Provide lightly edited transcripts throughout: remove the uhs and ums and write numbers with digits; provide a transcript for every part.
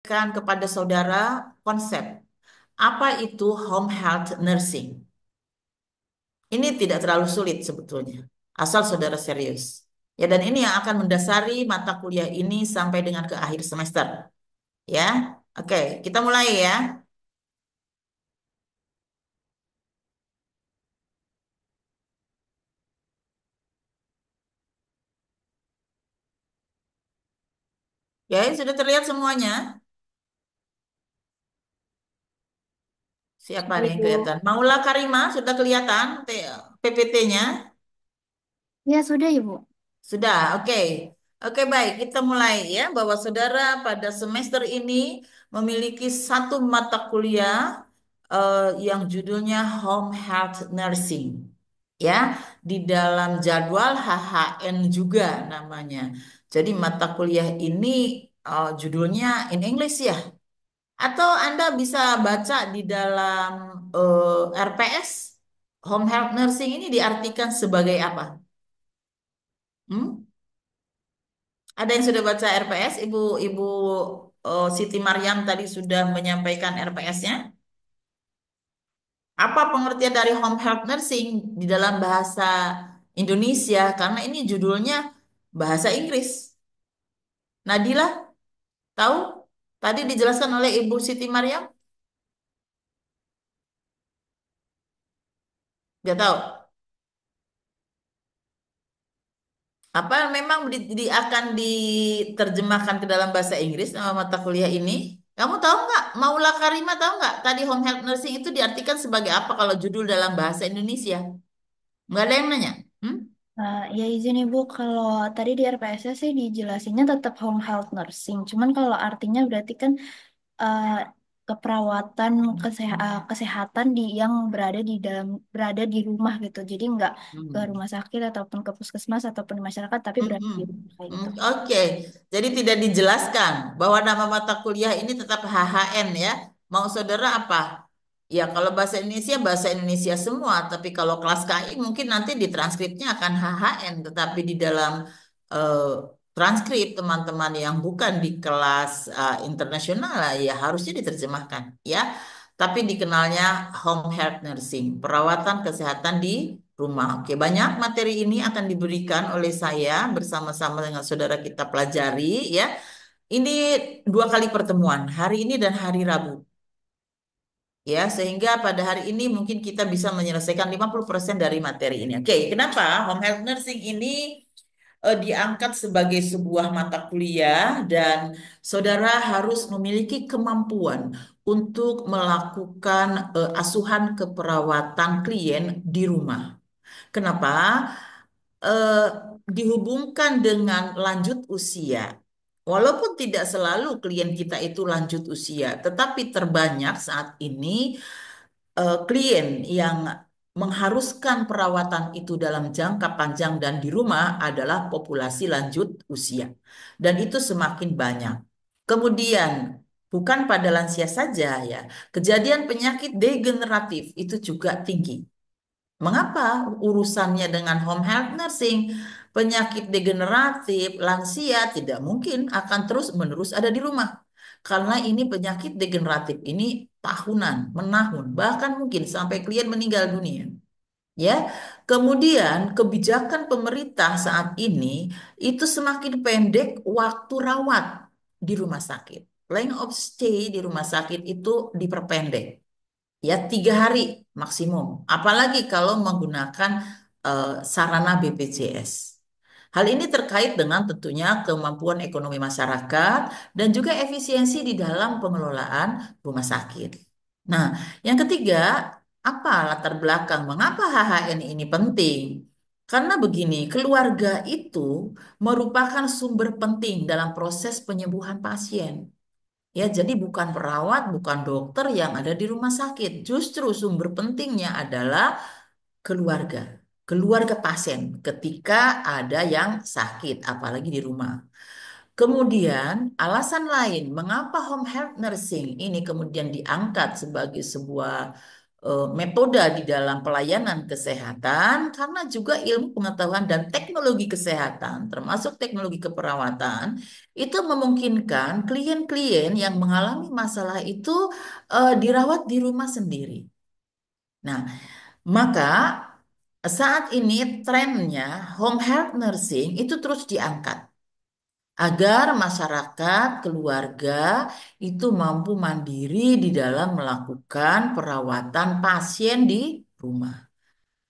menyampaikan kepada saudara konsep apa itu home health nursing. Ini tidak terlalu sulit sebetulnya, asal saudara serius. Ya, dan ini yang akan mendasari mata kuliah ini sampai dengan ke akhir semester. Ya, oke, kita mulai ya. Ya, ini sudah terlihat semuanya. Siapa Sudah, nih yang Ibu. kelihatan? Maula Karima sudah kelihatan PPT-nya? Ya, sudah, Ibu. Sudah, oke. Oke, baik. Kita mulai ya, bahwa saudara pada semester ini memiliki satu mata kuliah yang judulnya Home Health Nursing. Ya, di dalam jadwal HHN juga namanya. Jadi mata kuliah ini judulnya in English ya. Atau Anda bisa baca di dalam RPS, Home Health Nursing ini diartikan sebagai apa? Hmm? Ada yang sudah baca RPS? Ibu Siti Maryam tadi sudah menyampaikan RPS-nya. Apa pengertian dari home health nursing di dalam bahasa Indonesia? Karena ini judulnya bahasa Inggris. Nadila, tahu? Tadi dijelaskan oleh Ibu Siti Maryam? Gak tahu. Apa memang akan diterjemahkan ke dalam bahasa Inggris nama mata kuliah ini? Kamu tahu nggak? Maula Karima tahu nggak? Tadi home health nursing itu diartikan sebagai apa kalau judul dalam bahasa Indonesia? Nggak ada yang nanya. Hmm? Ya izin Ibu, kalau tadi di RPS sih dijelasinnya tetap home health nursing. Cuman kalau artinya berarti kan eh, keperawatan kesehatan yang berada di rumah gitu. Jadi nggak ke Hmm. rumah sakit ataupun ke puskesmas ataupun di masyarakat, tapi berada Mm-mm. di rumah kayak gitu. Oke, jadi tidak dijelaskan bahwa nama mata kuliah ini tetap HHN ya. Mau saudara apa? Ya, kalau bahasa Indonesia semua. Tapi kalau kelas KI mungkin nanti di transkripnya akan HHN. Tetapi di dalam eh, transkrip teman-teman yang bukan di kelas internasional ya harusnya diterjemahkan ya. Tapi dikenalnya home health nursing, perawatan kesehatan di rumah. Oke, banyak materi ini akan diberikan oleh saya bersama-sama dengan saudara kita pelajari ya. Ini dua kali pertemuan, hari ini dan hari Rabu. Ya, sehingga pada hari ini mungkin kita bisa menyelesaikan 50% dari materi ini. Oke, kenapa home health nursing ini diangkat sebagai sebuah mata kuliah dan saudara harus memiliki kemampuan untuk melakukan asuhan keperawatan klien di rumah. Kenapa? eh, Dihubungkan dengan lanjut usia. Walaupun tidak selalu klien kita itu lanjut usia, tetapi terbanyak saat ini klien yang mengharuskan perawatan itu dalam jangka panjang dan di rumah adalah populasi lanjut usia. Dan itu semakin banyak. Kemudian, bukan pada lansia saja ya, kejadian penyakit degeneratif itu juga tinggi. Mengapa urusannya dengan home health nursing? Penyakit degeneratif, lansia tidak mungkin akan terus-menerus ada di rumah. Karena ini penyakit degeneratif ini tahunan, menahun, bahkan mungkin sampai klien meninggal dunia. Ya, kemudian kebijakan pemerintah saat ini itu semakin pendek waktu rawat di rumah sakit. Length of stay di rumah sakit itu diperpendek. Ya, 3 hari maksimum. Apalagi kalau menggunakan sarana BPJS. Hal ini terkait dengan tentunya kemampuan ekonomi masyarakat dan juga efisiensi di dalam pengelolaan rumah sakit. Nah, yang ketiga, apa latar belakang mengapa HHN ini penting? Karena begini, keluarga itu merupakan sumber penting dalam proses penyembuhan pasien. Ya, jadi bukan perawat, bukan dokter yang ada di rumah sakit. Justru sumber pentingnya adalah keluarga, keluarga pasien ketika ada yang sakit, apalagi di rumah. Kemudian, alasan lain mengapa home health nursing ini kemudian diangkat sebagai sebuah metode di dalam pelayanan kesehatan karena juga ilmu pengetahuan dan teknologi kesehatan, termasuk teknologi keperawatan, itu memungkinkan klien-klien yang mengalami masalah itu dirawat di rumah sendiri. Nah, maka saat ini trennya home health nursing itu terus diangkat agar masyarakat, keluarga itu mampu mandiri di dalam melakukan perawatan pasien di rumah.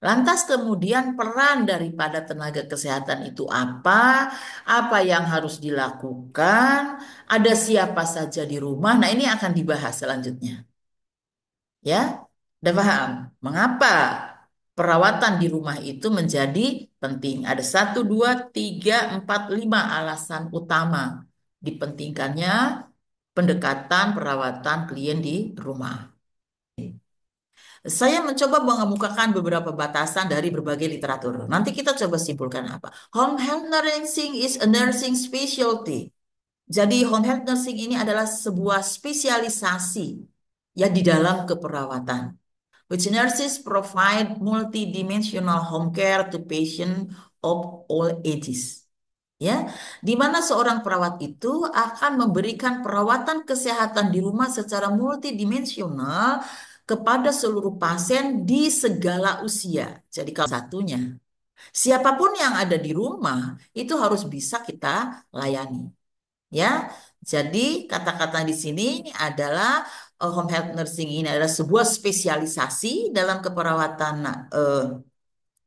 Lantas kemudian peran daripada tenaga kesehatan itu apa? Apa yang harus dilakukan? Ada siapa saja di rumah? Nah, ini akan dibahas selanjutnya. Ya, udah paham? Mengapa perawatan di rumah itu menjadi penting? Ada satu, dua, tiga, empat, lima alasan utama dipentingkannya pendekatan perawatan klien di rumah. Saya mencoba mengemukakan beberapa batasan dari berbagai literatur. Nanti kita coba simpulkan apa. Home health nursing is a nursing specialty. Jadi home health nursing ini adalah sebuah spesialisasi ya di dalam keperawatan. Which nurses provide multidimensional home care to patient of all ages. Ya, di mana seorang perawat itu akan memberikan perawatan kesehatan di rumah secara multidimensional kepada seluruh pasien di segala usia. Jadi kalau satunya, siapapun yang ada di rumah itu harus bisa kita layani. Ya, jadi kata-kata di sini adalah home health nursing ini adalah sebuah spesialisasi dalam keperawatan eh,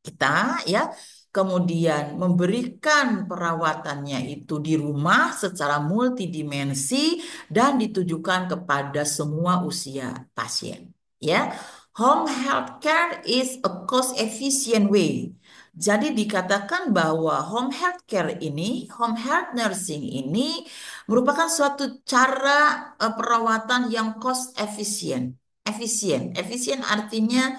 kita ya, kemudian memberikan perawatannya itu di rumah secara multidimensi dan ditujukan kepada semua usia pasien ya. Home health care is a cost efficient way. Jadi dikatakan bahwa home health care ini, home health nursing ini merupakan suatu cara perawatan yang cost efficient. Efisien artinya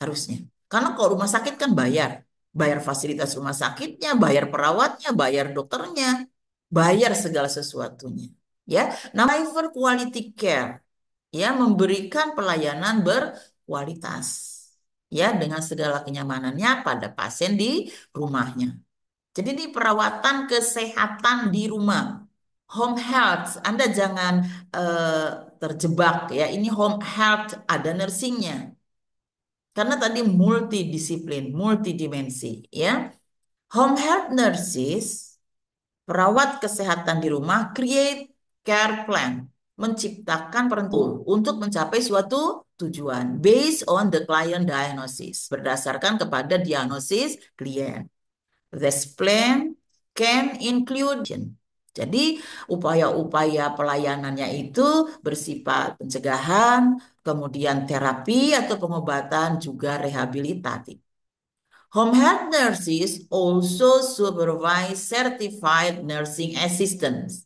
harusnya. Karena kalau rumah sakit kan bayar. Bayar fasilitas rumah sakitnya, bayar perawatnya, bayar dokternya, bayar segala sesuatunya. Ya, namanya for quality care, ya memberikan pelayanan berkualitas, ya dengan segala kenyamanannya pada pasien di rumahnya. Jadi ini perawatan kesehatan di rumah, home health. Anda jangan eh, terjebak ya. Ini home health ada nursingnya. Karena tadi multidisiplin, multidimensi, ya. Home health nurses, perawat kesehatan di rumah, create care plan, menciptakan perencanaan untuk mencapai suatu tujuan based on the client diagnosis, berdasarkan kepada diagnosis klien. This plan can include. Jadi upaya-upaya pelayanannya itu bersifat pencegahan, kemudian terapi atau pengobatan juga rehabilitatif. Home health nurses also supervise certified nursing assistants.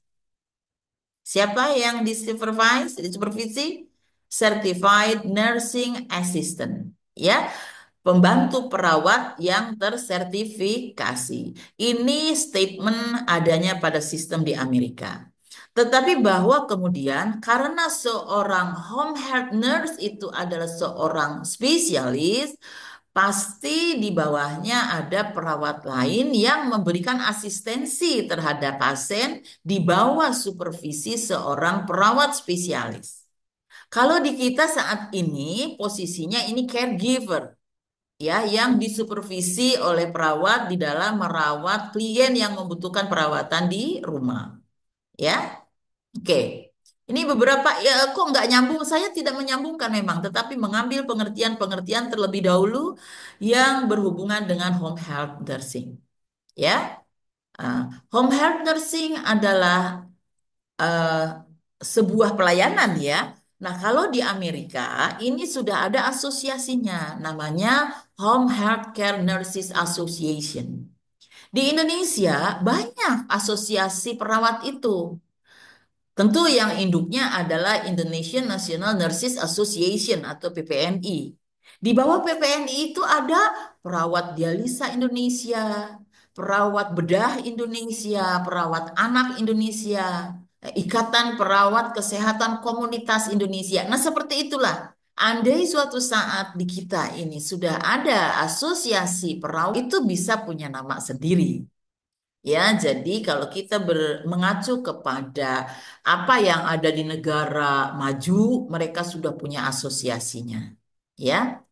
Siapa yang disupervise, disupervisi? Certified nursing assistant. Ya, pembantu perawat yang tersertifikasi. Ini statement adanya pada sistem di Amerika. Tetapi bahwa kemudian karena seorang home health nurse itu adalah seorang spesialis, pasti di bawahnya ada perawat lain yang memberikan asistensi terhadap pasien di bawah supervisi seorang perawat spesialis. Kalau di kita saat ini posisinya ini caregiver ya yang disupervisi oleh perawat di dalam merawat klien yang membutuhkan perawatan di rumah ya. Oke. Ini beberapa ya kok nggak nyambung, saya tidak menyambungkan memang tetapi mengambil pengertian-pengertian terlebih dahulu yang berhubungan dengan home health nursing ya. Ah, home health nursing adalah eh, sebuah pelayanan ya. Nah, kalau di Amerika ini sudah ada asosiasinya, namanya Home Healthcare Nurses Association. Di Indonesia banyak asosiasi perawat itu. Tentu yang induknya adalah Indonesian National Nurses Association atau PPNI. Di bawah PPNI itu ada perawat dialisa Indonesia, perawat bedah Indonesia, perawat anak Indonesia, Ikatan Perawat Kesehatan Komunitas Indonesia. Nah, seperti itulah. Andai suatu saat di kita ini sudah ada asosiasi perawat, itu bisa punya nama sendiri. Ya, jadi kalau kita mengacu kepada apa yang ada di negara maju, mereka sudah punya asosiasinya. Ya,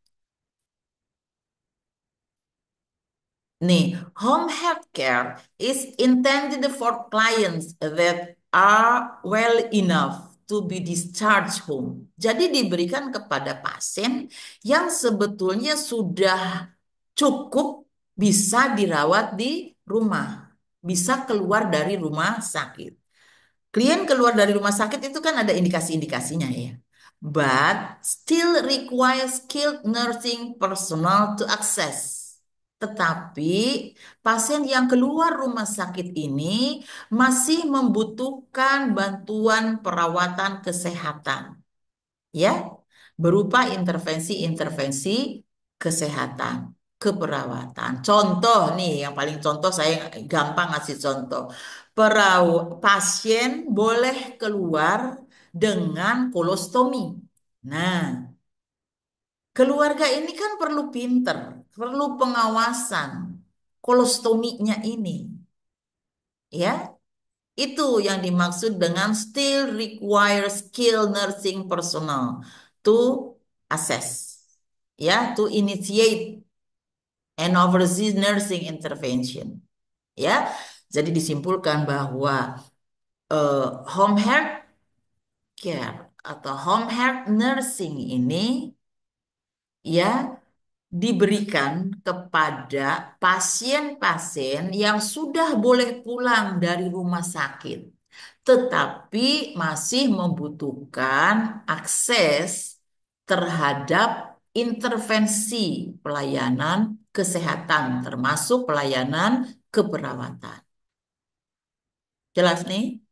nih, home health care is intended for clients that are well enough to be discharged home. Jadi diberikan kepada pasien yang sebetulnya sudah cukup bisa dirawat di rumah, bisa keluar dari rumah sakit. Klien keluar dari rumah sakit itu kan ada indikasi-indikasinya ya. But still requires skilled nursing personnel to access. Tetapi pasien yang keluar rumah sakit ini masih membutuhkan bantuan perawatan kesehatan, ya, berupa intervensi-intervensi kesehatan, keperawatan. Contoh nih, yang paling contoh saya gampang ngasih contoh. Pasien boleh keluar dengan kolostomi. Nah, keluarga ini kan perlu pinter, perlu pengawasan kolostominya ini, ya. Itu yang dimaksud dengan still require skill nursing personnel to assess, ya, to initiate and oversee nursing intervention, ya. Jadi disimpulkan bahwa home health care atau home health nursing ini, ya, diberikan kepada pasien-pasien yang sudah boleh pulang dari rumah sakit, tetapi masih membutuhkan akses terhadap intervensi pelayanan kesehatan, termasuk pelayanan keperawatan. Jelas nih?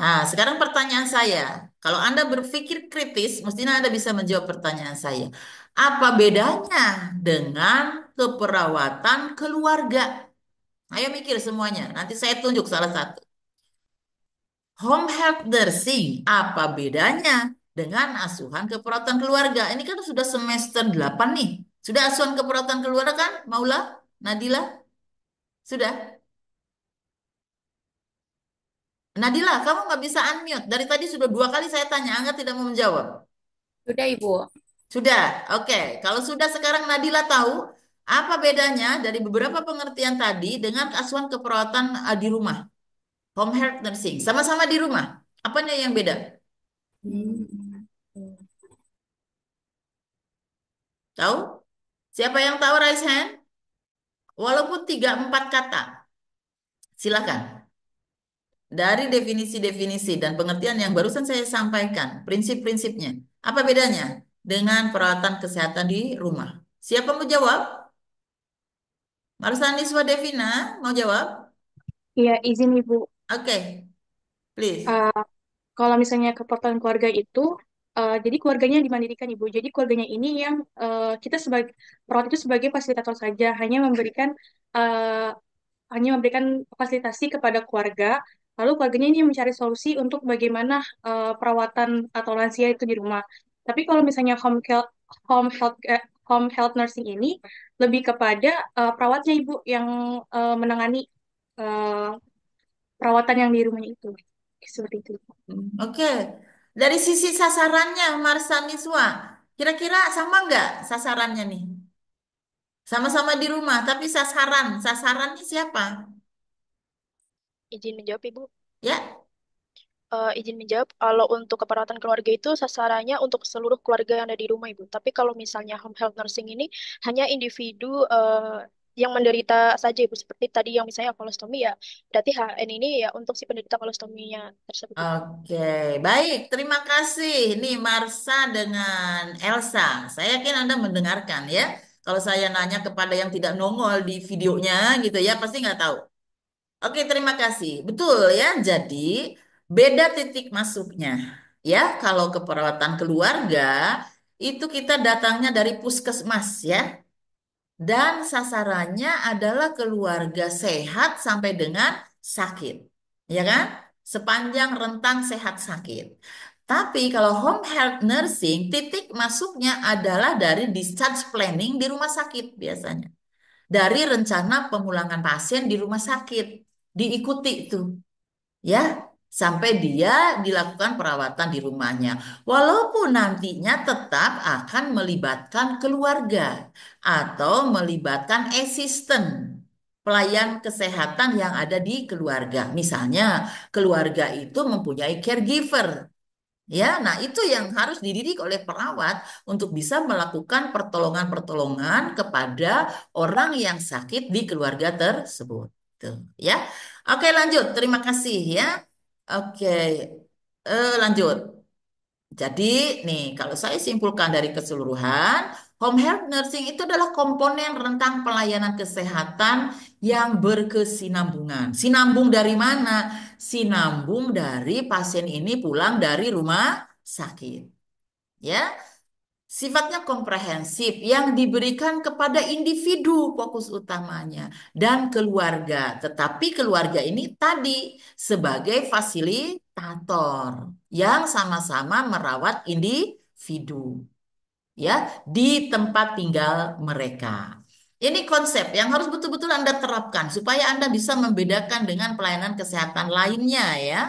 Nah, sekarang pertanyaan saya. Kalau Anda berpikir kritis, mestinya Anda bisa menjawab pertanyaan saya. Apa bedanya dengan keperawatan keluarga? Ayo mikir semuanya. Nanti saya tunjuk salah satu. Home health nursing, apa bedanya dengan asuhan keperawatan keluarga? Ini kan sudah semester 8 nih. Sudah asuhan keperawatan keluarga kan, Maula? Nadila? Sudah? Nadila, kamu nggak bisa unmute. Dari tadi sudah 2 kali saya tanya, Angga tidak mau menjawab. Sudah, Ibu. Sudah, oke. Kalau sudah sekarang Nadila tahu apa bedanya dari beberapa pengertian tadi dengan asuhan keperawatan di rumah, home health nursing, sama-sama di rumah. Apanya yang beda? Hmm. Tahu? Siapa yang tahu raise hand? Walaupun 3 4 kata, silakan. Dari definisi-definisi dan pengertian yang barusan saya sampaikan, prinsip-prinsipnya, apa bedanya dengan perawatan kesehatan di rumah? Siapa mau jawab? Marsani Devina mau jawab? Iya, izin Ibu. Oke, please. Eh, Kalau misalnya keperluan keluarga itu, jadi keluarganya dimandirikan Ibu. Jadi keluarganya ini yang kita sebagai perawat itu sebagai fasilitator saja, eh, hanya memberikan fasilitasi kepada keluarga. Lalu keluarganya ini mencari solusi untuk bagaimana perawatan atau lansia itu di rumah. Tapi kalau misalnya home health home health nursing ini lebih kepada perawatnya Ibu yang menangani eh, perawatan yang di rumahnya itu. Seperti itu. Oke. Dari sisi sasarannya, Marsa Miswa, kira-kira sama nggak sasarannya nih? Sama-sama di rumah, tapi sasarannya siapa? Izin menjawab, Ibu. Ya, Izin menjawab, kalau untuk keperawatan keluarga itu sasarannya untuk seluruh keluarga yang ada di rumah, Ibu. Tapi kalau misalnya home health nursing ini hanya individu yang menderita saja, Ibu. Seperti tadi yang misalnya kolostomi ya, berarti HN ini ya untuk si penderita kolostominya tersebut, Ibu. oke. Baik, terima kasih. Nih Marsa dengan Elsa. Saya yakin Anda mendengarkan ya. Kalau saya nanya kepada yang tidak nongol di videonya gitu ya, pasti nggak tahu. Oke, terima kasih. Betul ya. Jadi beda titik masuknya. Ya, kalau keperawatan keluarga itu kita datangnya dari puskesmas ya. Dan sasarannya adalah keluarga sehat sampai dengan sakit. Ya kan? Sepanjang rentang sehat sakit. Tapi kalau home health nursing, titik masuknya adalah dari discharge planning di rumah sakit biasanya. Dari rencana pemulangan pasien di rumah sakit. Diikuti itu ya sampai dia dilakukan perawatan di rumahnya. Walaupun nantinya tetap akan melibatkan keluarga atau melibatkan asisten pelayan kesehatan yang ada di keluarga. Misalnya keluarga itu mempunyai caregiver. Ya, nah itu yang harus dididik oleh perawat untuk bisa melakukan pertolongan-pertolongan kepada orang yang sakit di keluarga tersebut. Tuh, ya. Oke, lanjut. Terima kasih ya. Oke, lanjut. Jadi, nih, kalau saya simpulkan dari keseluruhan, home health nursing itu adalah komponen rentang pelayanan kesehatan yang berkesinambungan. Sinambung dari mana? Sinambung dari pasien ini pulang dari rumah sakit. Ya, sifatnya komprehensif yang diberikan kepada individu fokus utamanya dan keluarga. Tetapi keluarga ini tadi sebagai fasilitator yang sama-sama merawat individu ya di tempat tinggal mereka. Ini konsep yang harus betul-betul Anda terapkan supaya Anda bisa membedakan dengan pelayanan kesehatan lainnya ya.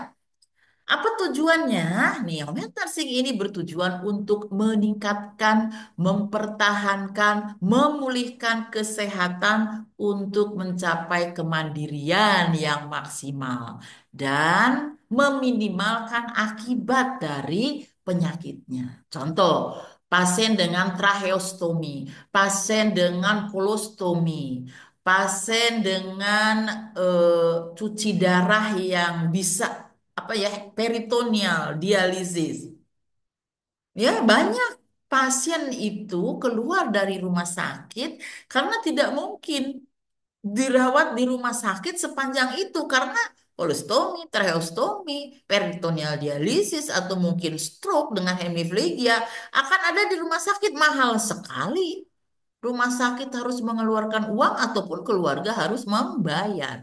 Apa tujuannya? Nih, home nursing ini bertujuan untuk meningkatkan, mempertahankan, memulihkan kesehatan untuk mencapai kemandirian yang maksimal dan meminimalkan akibat dari penyakitnya. Contoh, pasien dengan tracheostomi, pasien dengan kolostomi, pasien dengan cuci darah yang bisa apa ya peritoneal dialisis ya banyak pasien itu keluar dari rumah sakit karena tidak mungkin dirawat di rumah sakit sepanjang itu karena kolostomi, tracheostomi, peritoneal dialisis atau mungkin stroke dengan hemiplegia akan ada di rumah sakit mahal sekali. Rumah sakit harus mengeluarkan uang ataupun keluarga harus membayar.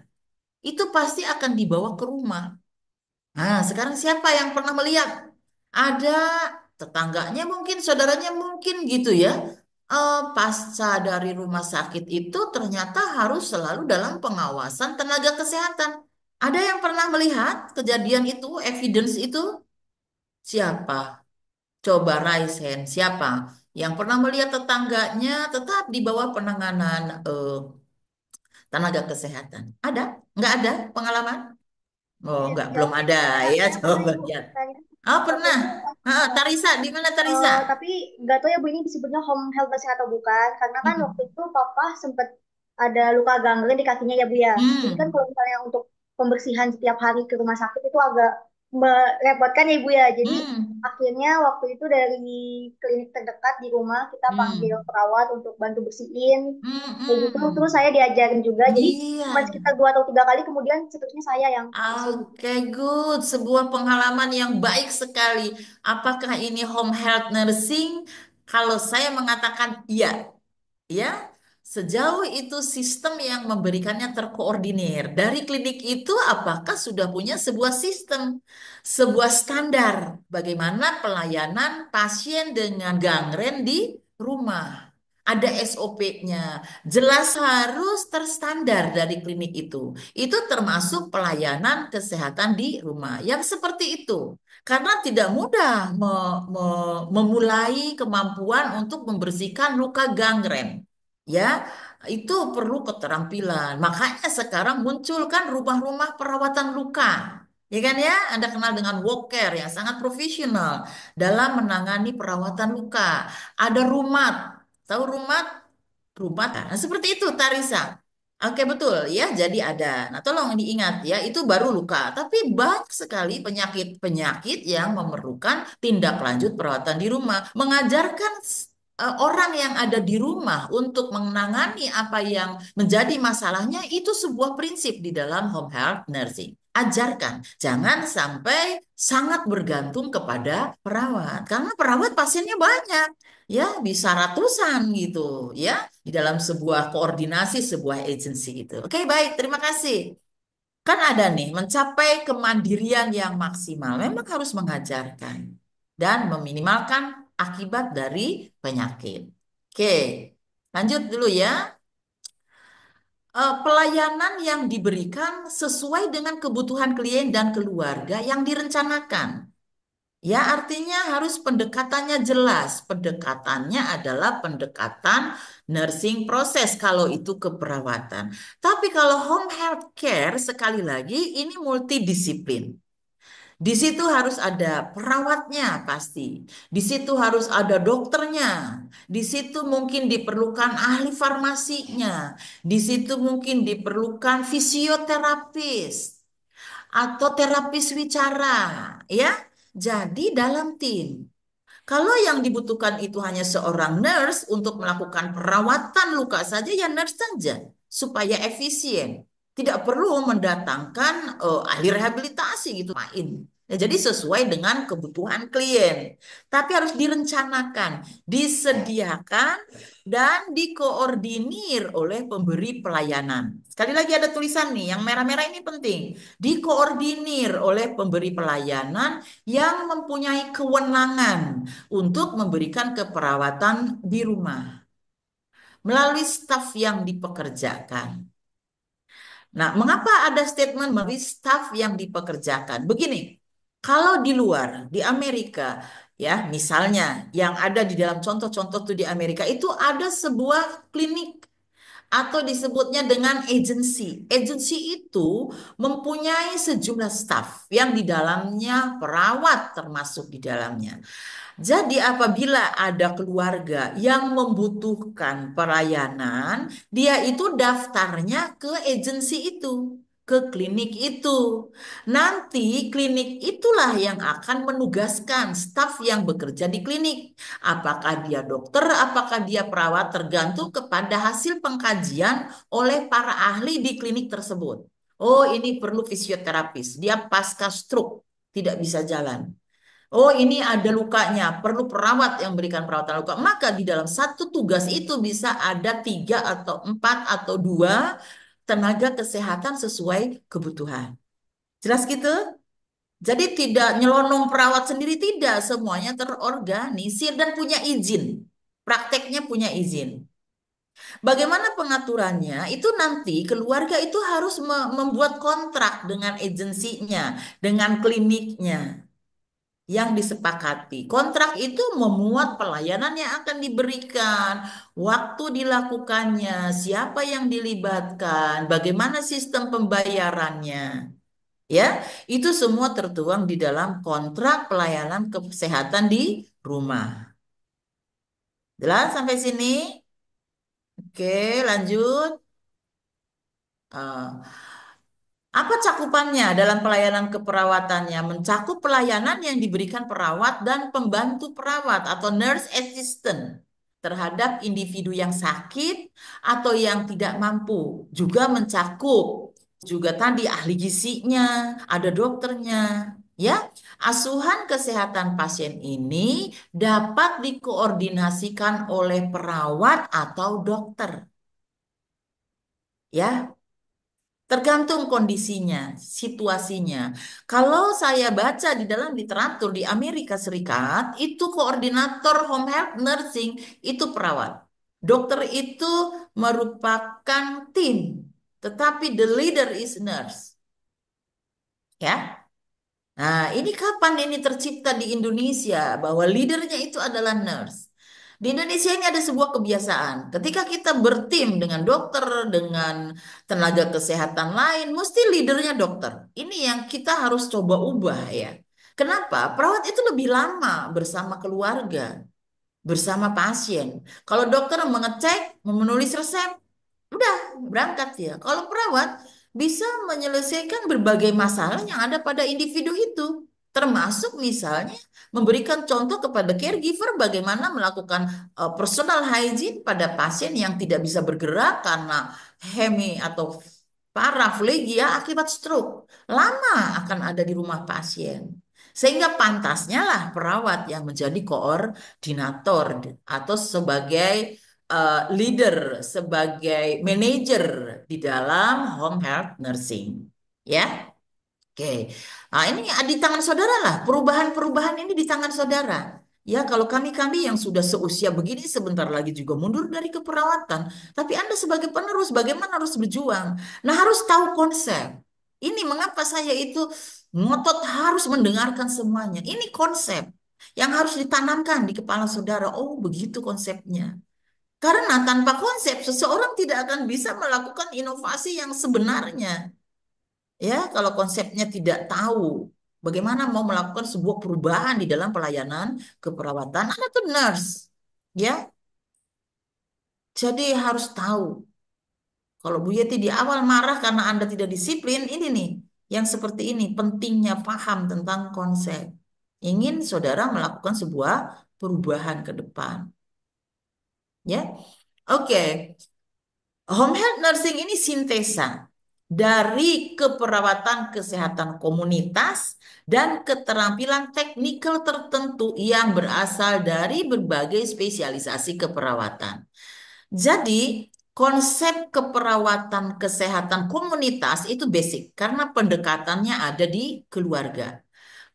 Itu pasti akan dibawa ke rumah. Nah, sekarang siapa yang pernah melihat? Ada tetangganya mungkin, saudaranya mungkin gitu ya. Pasca dari rumah sakit itu ternyata harus selalu dalam pengawasan tenaga kesehatan. Ada yang pernah melihat kejadian itu, evidence itu? Siapa? Coba raise hand. Siapa? Yang pernah melihat tetangganya tetap di bawah penanganan tenaga kesehatan. Ada? Nggak ada pengalaman? Oh, Iya, nggak, sejauh belum ini ada ya. saya pernah Coba Ibu. lihat. Tadi Oh, waktu pernah. itu Tarisa, di mana Tarisa? tapi nggak tahu ya Bu ini disebutnya home health nursing atau bukan. Karena kan waktu Hmm. itu Papa sempat ada luka gangren di kakinya ya Bu ya. Jadi kan Hmm. kalau misalnya untuk pembersihan setiap hari ke rumah sakit itu agak merepotkan ya Bu ya. Jadi Hmm. akhirnya waktu itu dari klinik terdekat di rumah kita panggil Hmm. perawat untuk bantu bersihin. Hmm. Kayak gitu. Terus Hmm. saya diajarin juga. Jadi Iya. cuma sekitar 2 atau 3 kali kemudian seterusnya saya yang langsung. Oke, good. Sebuah pengalaman yang baik sekali. Apakah ini home health nursing? Kalau saya mengatakan iya, ya, sejauh itu sistem yang memberikannya terkoordinir. Dari klinik itu apakah sudah punya sebuah sistem, sebuah standar bagaimana pelayanan pasien dengan gangren di rumah? Ada SOP-nya, jelas harus terstandar dari klinik itu. Itu termasuk pelayanan kesehatan di rumah yang seperti itu. Karena tidak mudah memulai kemampuan untuk membersihkan luka gangren. Ya, itu perlu keterampilan. Makanya sekarang muncul kan rumah-rumah perawatan luka. Ya kan ya, Anda kenal dengan Walker yang sangat profesional dalam menangani perawatan luka. Ada rumat, tahu rumat? Rumat, nah, seperti itu Tarisa. Oke betul ya, jadi ada. Nah tolong diingat ya, itu baru luka. Tapi banyak sekali penyakit-penyakit yang memerlukan tindak lanjut perawatan di rumah. Mengajarkan orang yang ada di rumah untuk menangani apa yang menjadi masalahnya itu sebuah prinsip di dalam home health nursing. Ajarkan, jangan sampai sangat bergantung kepada perawat, karena perawat pasiennya banyak, ya bisa ratusan gitu, ya di dalam sebuah koordinasi, sebuah agensi gitu. Oke, baik, terima kasih. Kan ada nih, mencapai kemandirian yang maksimal, memang harus mengajarkan. dan meminimalkan akibat dari penyakit. Oke, lanjut dulu ya. Pelayanan yang diberikan sesuai dengan kebutuhan klien dan keluarga yang direncanakan. Ya, artinya harus pendekatannya jelas. Pendekatannya adalah pendekatan nursing proses kalau itu keperawatan. Tapi kalau home health care, sekali lagi ini multidisiplin. Di situ harus ada perawatnya pasti. Di situ harus ada dokternya. Di situ mungkin diperlukan ahli farmasinya. Di situ mungkin diperlukan fisioterapis atau terapis wicara, ya. Jadi dalam tim. Kalau yang dibutuhkan itu hanya seorang nurse untuk melakukan perawatan luka saja, ya nurse saja supaya efisien. Tidak perlu mendatangkan ahli rehabilitasi gitu main. Ya, jadi sesuai dengan kebutuhan klien. Tapi harus direncanakan, disediakan, dan dikoordinir oleh pemberi pelayanan. Sekali lagi ada tulisan nih, yang merah-merah ini penting. Dikoordinir oleh pemberi pelayanan yang mempunyai kewenangan untuk memberikan keperawatan di rumah melalui staf yang dipekerjakan. Nah, mengapa ada statement melalui staf yang dipekerjakan? Begini, kalau di luar, di Amerika, ya, misalnya yang ada di dalam contoh-contoh tuh di Amerika itu ada sebuah klinik atau disebutnya dengan agency. Agency itu mempunyai sejumlah staf yang di dalamnya perawat termasuk di dalamnya. Jadi apabila ada keluarga yang membutuhkan pelayanan, dia itu daftarnya ke agensi itu, ke klinik itu. Nanti klinik itulah yang akan menugaskan staf yang bekerja di klinik. Apakah dia dokter, apakah dia perawat, tergantung kepada hasil pengkajian oleh para ahli di klinik tersebut. Oh, ini perlu fisioterapis, dia pasca stroke, tidak bisa jalan. Oh, ini ada lukanya, perlu perawat yang berikan perawatan luka. Maka di dalam satu tugas itu bisa ada 3 atau 4 atau 2 tenaga kesehatan sesuai kebutuhan. Jelas gitu? Jadi tidak nyelonong perawat sendiri, tidak. Semuanya terorganisir dan punya izin. Prakteknya punya izin. Bagaimana pengaturannya? Itu nanti keluarga itu harus membuat kontrak dengan agensinya, dengan kliniknya yang disepakati. Kontrak itu memuat pelayanan yang akan diberikan, waktu dilakukannya, siapa yang dilibatkan, bagaimana sistem pembayarannya. Ya, itu semua tertuang di dalam kontrak pelayanan kesehatan di rumah. Jelas sampai sini? Oke, lanjut. Eh, Apa cakupannya dalam pelayanan keperawatannya? Mencakup pelayanan yang diberikan perawat dan pembantu perawat atau nurse assistant terhadap individu yang sakit atau yang tidak mampu. Juga mencakup juga tadi ahli gizinya, ada dokternya. Ya, asuhan kesehatan pasien ini dapat dikoordinasikan oleh perawat atau dokter. Ya, tergantung kondisinya, situasinya. Kalau saya baca di dalam literatur di Amerika Serikat, itu koordinator home health nursing itu perawat. Dokter itu merupakan tim, tetapi the leader is nurse. Ya. Nah, ini kapan ini tercipta di Indonesia bahwa leadernya itu adalah nurse? Di Indonesia ini ada sebuah kebiasaan. Ketika kita bertim dengan dokter, dengan tenaga kesehatan lain, mesti leadernya dokter. Ini yang kita harus coba ubah ya. Kenapa? Perawat itu lebih lama bersama keluarga, bersama pasien. Kalau dokter mengecek, menulis resep, udah berangkat ya. Kalau perawat bisa menyelesaikan berbagai masalah yang ada pada individu itu. Termasuk misalnya memberikan contoh kepada caregiver bagaimana melakukan personal hygiene pada pasien yang tidak bisa bergerak karena hemi atau paraplegia akibat stroke. Lama akan ada di rumah pasien. Sehingga pantasnya lah perawat yang menjadi koordinator atau sebagai leader, sebagai manajer di dalam home health nursing. Ya, Oke, nah ini di tangan saudara lah. Perubahan-perubahan ini di tangan saudara. Ya, kalau kami-kami yang sudah seusia begini sebentar lagi juga mundur dari keperawatan. Tapi Anda sebagai penerus, bagaimana harus berjuang? Nah, harus tahu konsep. Ini mengapa saya itu ngotot harus mendengarkan semuanya. Ini konsep yang harus ditanamkan di kepala saudara. Oh, begitu konsepnya. Karena tanpa konsep, seseorang tidak akan bisa melakukan inovasi yang sebenarnya. Ya, kalau konsepnya tidak tahu bagaimana mau melakukan sebuah perubahan di dalam pelayanan keperawatan, Anda tuh nurse. Ya, jadi harus tahu. Kalau Bu Yeti di awal marah karena Anda tidak disiplin, ini nih, yang seperti ini, pentingnya paham tentang konsep. Ingin saudara melakukan sebuah perubahan ke depan. Ya, oke. Home health nursing ini sintesa dari keperawatan kesehatan komunitas dan keterampilan teknikal tertentu yang berasal dari berbagai spesialisasi keperawatan. Jadi, konsep keperawatan kesehatan komunitas itu basic karena pendekatannya ada di keluarga.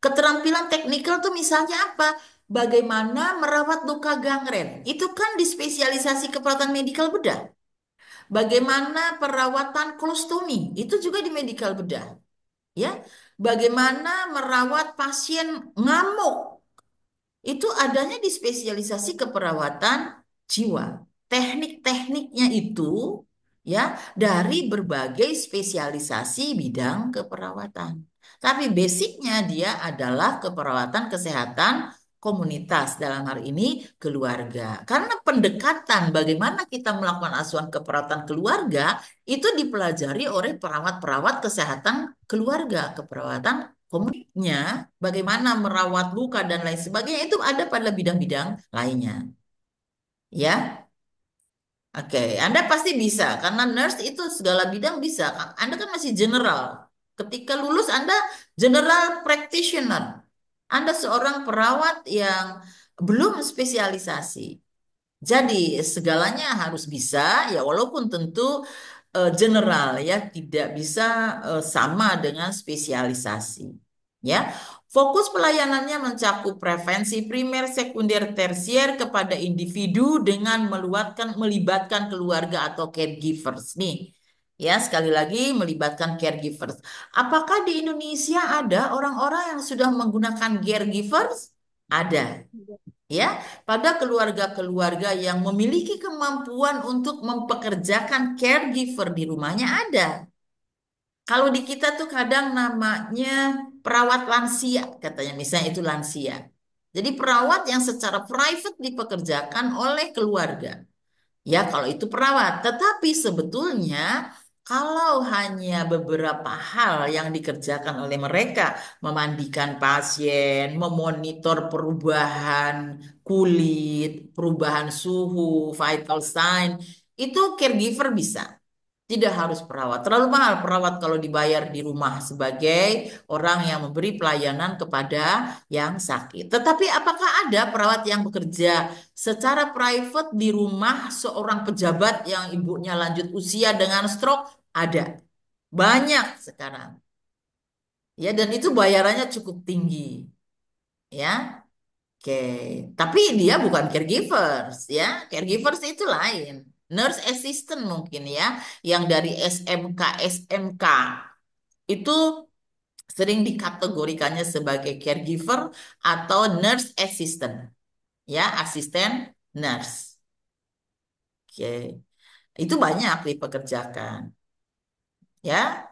Keterampilan teknikal tuh misalnya apa? Bagaimana merawat luka gangren. Itu kan di spesialisasi keperawatan medikal bedah. Bagaimana perawatan kolostomi, itu juga di medical bedah, ya. Bagaimana merawat pasien ngamuk, itu adanya di spesialisasi keperawatan jiwa. Teknik-tekniknya itu ya dari berbagai spesialisasi bidang keperawatan. Tapi basicnya dia adalah keperawatan kesehatan komunitas dalam hal ini keluarga. Karena pendekatan bagaimana kita melakukan asuhan keperawatan keluarga itu dipelajari oleh perawat-perawat kesehatan keluarga, keperawatan komuniknya, bagaimana merawat luka dan lain sebagainya itu ada pada bidang-bidang lainnya. Ya, oke. Anda pasti bisa karena nurse itu segala bidang bisa. Anda kan masih general. Ketika lulus Anda general practitioner. Anda seorang perawat yang belum spesialisasi. Jadi segalanya harus bisa ya walaupun tentu general ya tidak bisa sama dengan spesialisasi. Ya, fokus pelayanannya mencakup prevensi primer, sekunder, tersier kepada individu dengan melibatkan keluarga atau caregivers. Nih, ya sekali lagi melibatkan caregivers. Apakah di Indonesia ada orang-orang yang sudah menggunakan caregivers? Ada. Ya, pada keluarga-keluarga yang memiliki kemampuan untuk mempekerjakan caregiver di rumahnya ada. Kalau di kita tuh kadang namanya perawat lansia, katanya misalnya itu lansia. Jadi perawat yang secara private dipekerjakan oleh keluarga. Ya, kalau itu perawat. Tetapi sebetulnya kalau hanya beberapa hal yang dikerjakan oleh mereka, memandikan pasien, memonitor perubahan kulit, perubahan suhu, vital sign, itu caregiver bisa. Tidak harus perawat. Terlalu mahal perawat kalau dibayar di rumah sebagai orang yang memberi pelayanan kepada yang sakit. Tetapi apakah ada perawat yang bekerja secara private di rumah seorang pejabat yang ibunya lanjut usia dengan stroke? Ada. Banyak sekarang. Ya, dan itu bayarannya cukup tinggi. Ya. Oke, tapi dia bukan caregivers ya. Caregivers itu lain. Nurse assistant mungkin ya, yang dari SMK SMK itu sering dikategorikannya sebagai caregiver atau nurse assistant ya, asisten nurse. Oke, itu banyak dipekerjakan ya.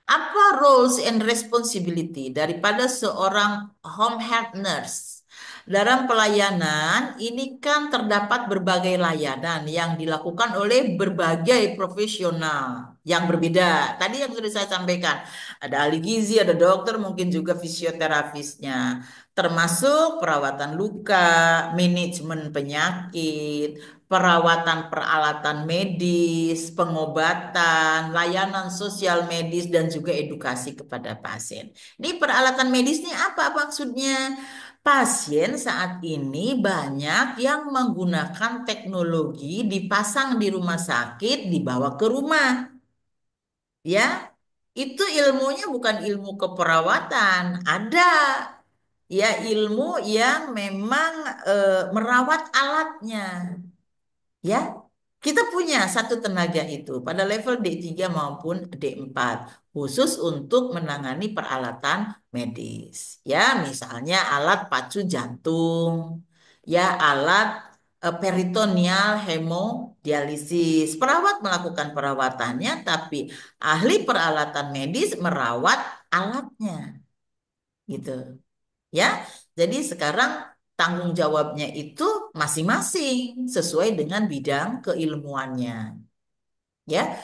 Apa roles and responsibility daripada seorang home health nurse? Dalam pelayanan, ini kan terdapat berbagai layanan yang dilakukan oleh berbagai profesional yang berbeda. Tadi yang sudah saya sampaikan, ada ahli gizi, ada dokter, mungkin juga fisioterapisnya, termasuk perawatan luka, manajemen penyakit, perawatan peralatan medis, pengobatan, layanan sosial medis, dan juga edukasi kepada pasien. Ini peralatan medis ini apa maksudnya? Pasien saat ini banyak yang menggunakan teknologi dipasang di rumah sakit, dibawa ke rumah. Ya, Itu ilmunya bukan ilmu keperawatan. Ada ya ilmu yang memang merawat alatnya. Ya, kita punya satu tenaga itu pada level D3 maupun D4 khusus untuk menangani peralatan medis. Ya, misalnya alat pacu jantung, ya alat peritoneal hemodialisis. Perawat melakukan perawatannya, tapi ahli peralatan medis merawat alatnya, gitu. Ya, jadi sekarang tanggung jawabnya itu masing-masing sesuai dengan bidang keilmuannya. Ya,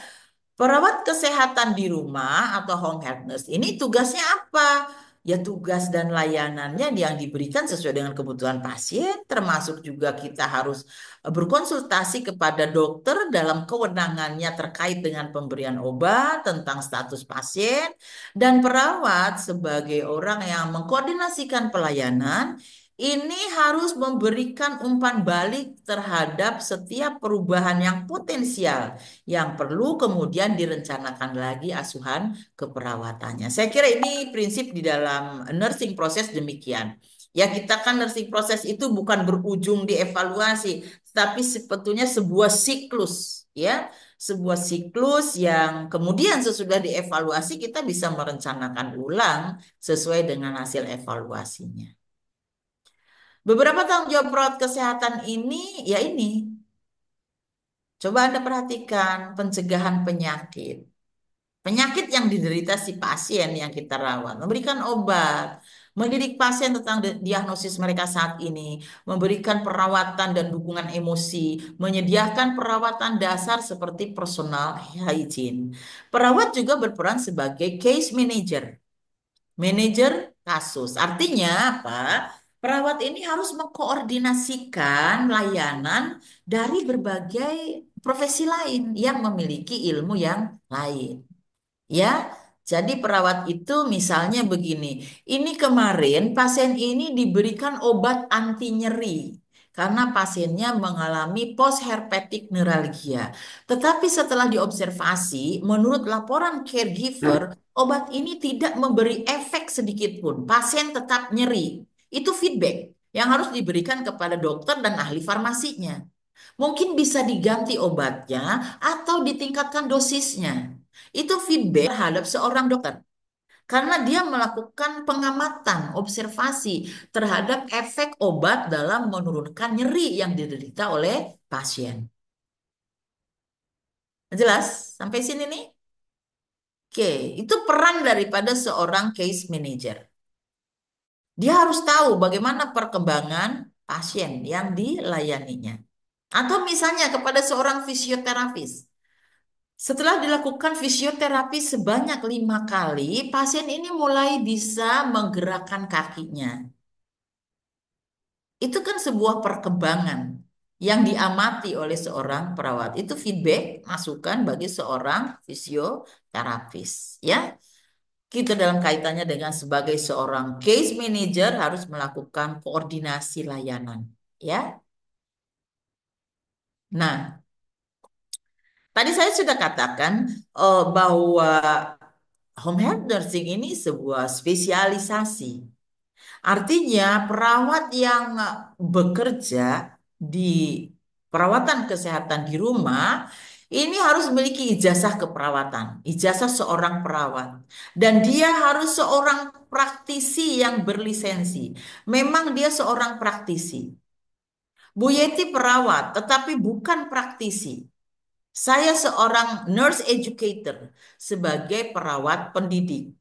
perawat kesehatan di rumah atau home health nurse ini tugasnya apa? Ya tugas dan layanannya yang diberikan sesuai dengan kebutuhan pasien, termasuk juga kita harus berkonsultasi kepada dokter dalam kewenangannya terkait dengan pemberian obat tentang status pasien, dan perawat sebagai orang yang mengkoordinasikan pelayanan ini harus memberikan umpan balik terhadap setiap perubahan yang potensial yang perlu kemudian direncanakan lagi asuhan keperawatannya. Saya kira ini prinsip di dalam nursing proses demikian. Ya kita kan nursing proses itu bukan berujung di evaluasi, tapi sebetulnya sebuah siklus, ya, sebuah siklus yang kemudian sesudah dievaluasi kita bisa merencanakan ulang sesuai dengan hasil evaluasinya. Beberapa tanggung jawab perawat kesehatan ini, ya ini, coba Anda perhatikan pencegahan penyakit. Penyakit yang diderita si pasien yang kita rawat, memberikan obat, mendidik pasien tentang diagnosis mereka saat ini, memberikan perawatan dan dukungan emosi, menyediakan perawatan dasar seperti personal hygiene. Perawat juga berperan sebagai case manager, manajer kasus. Artinya apa? Perawat ini harus mengkoordinasikan layanan dari berbagai profesi lain yang memiliki ilmu yang lain. Ya, jadi perawat itu misalnya begini, ini kemarin pasien ini diberikan obat anti nyeri karena pasiennya mengalami post-herpetic neuralgia. Tetapi setelah diobservasi, menurut laporan caregiver, obat ini tidak memberi efek sedikit pun. Pasien tetap nyeri. Itu feedback yang harus diberikan kepada dokter dan ahli farmasinya. Mungkin bisa diganti obatnya atau ditingkatkan dosisnya. Itu feedback terhadap seorang dokter. Karena dia melakukan pengamatan, observasi terhadap efek obat dalam menurunkan nyeri yang diderita oleh pasien. Jelas? Sampai sini nih? Oke, itu peran daripada seorang case manager. Dia harus tahu bagaimana perkembangan pasien yang dilayaninya. Atau misalnya kepada seorang fisioterapis. Setelah dilakukan fisioterapi sebanyak 5 kali, pasien ini mulai bisa menggerakkan kakinya. Itu kan sebuah perkembangan yang diamati oleh seorang perawat. Itu feedback, masukan bagi seorang fisioterapis. Ya, kita dalam kaitannya dengan sebagai seorang case manager harus melakukan koordinasi layanan. Ya, nah tadi saya sudah katakan bahwa home health nursing ini sebuah spesialisasi. Artinya perawat yang bekerja di perawatan kesehatan di rumah ini harus memiliki ijazah keperawatan, ijazah seorang perawat. Dan dia harus seorang praktisi yang berlisensi. Memang dia seorang praktisi. Bu Yeti perawat, tetapi bukan praktisi. Saya seorang nurse educator sebagai perawat pendidik.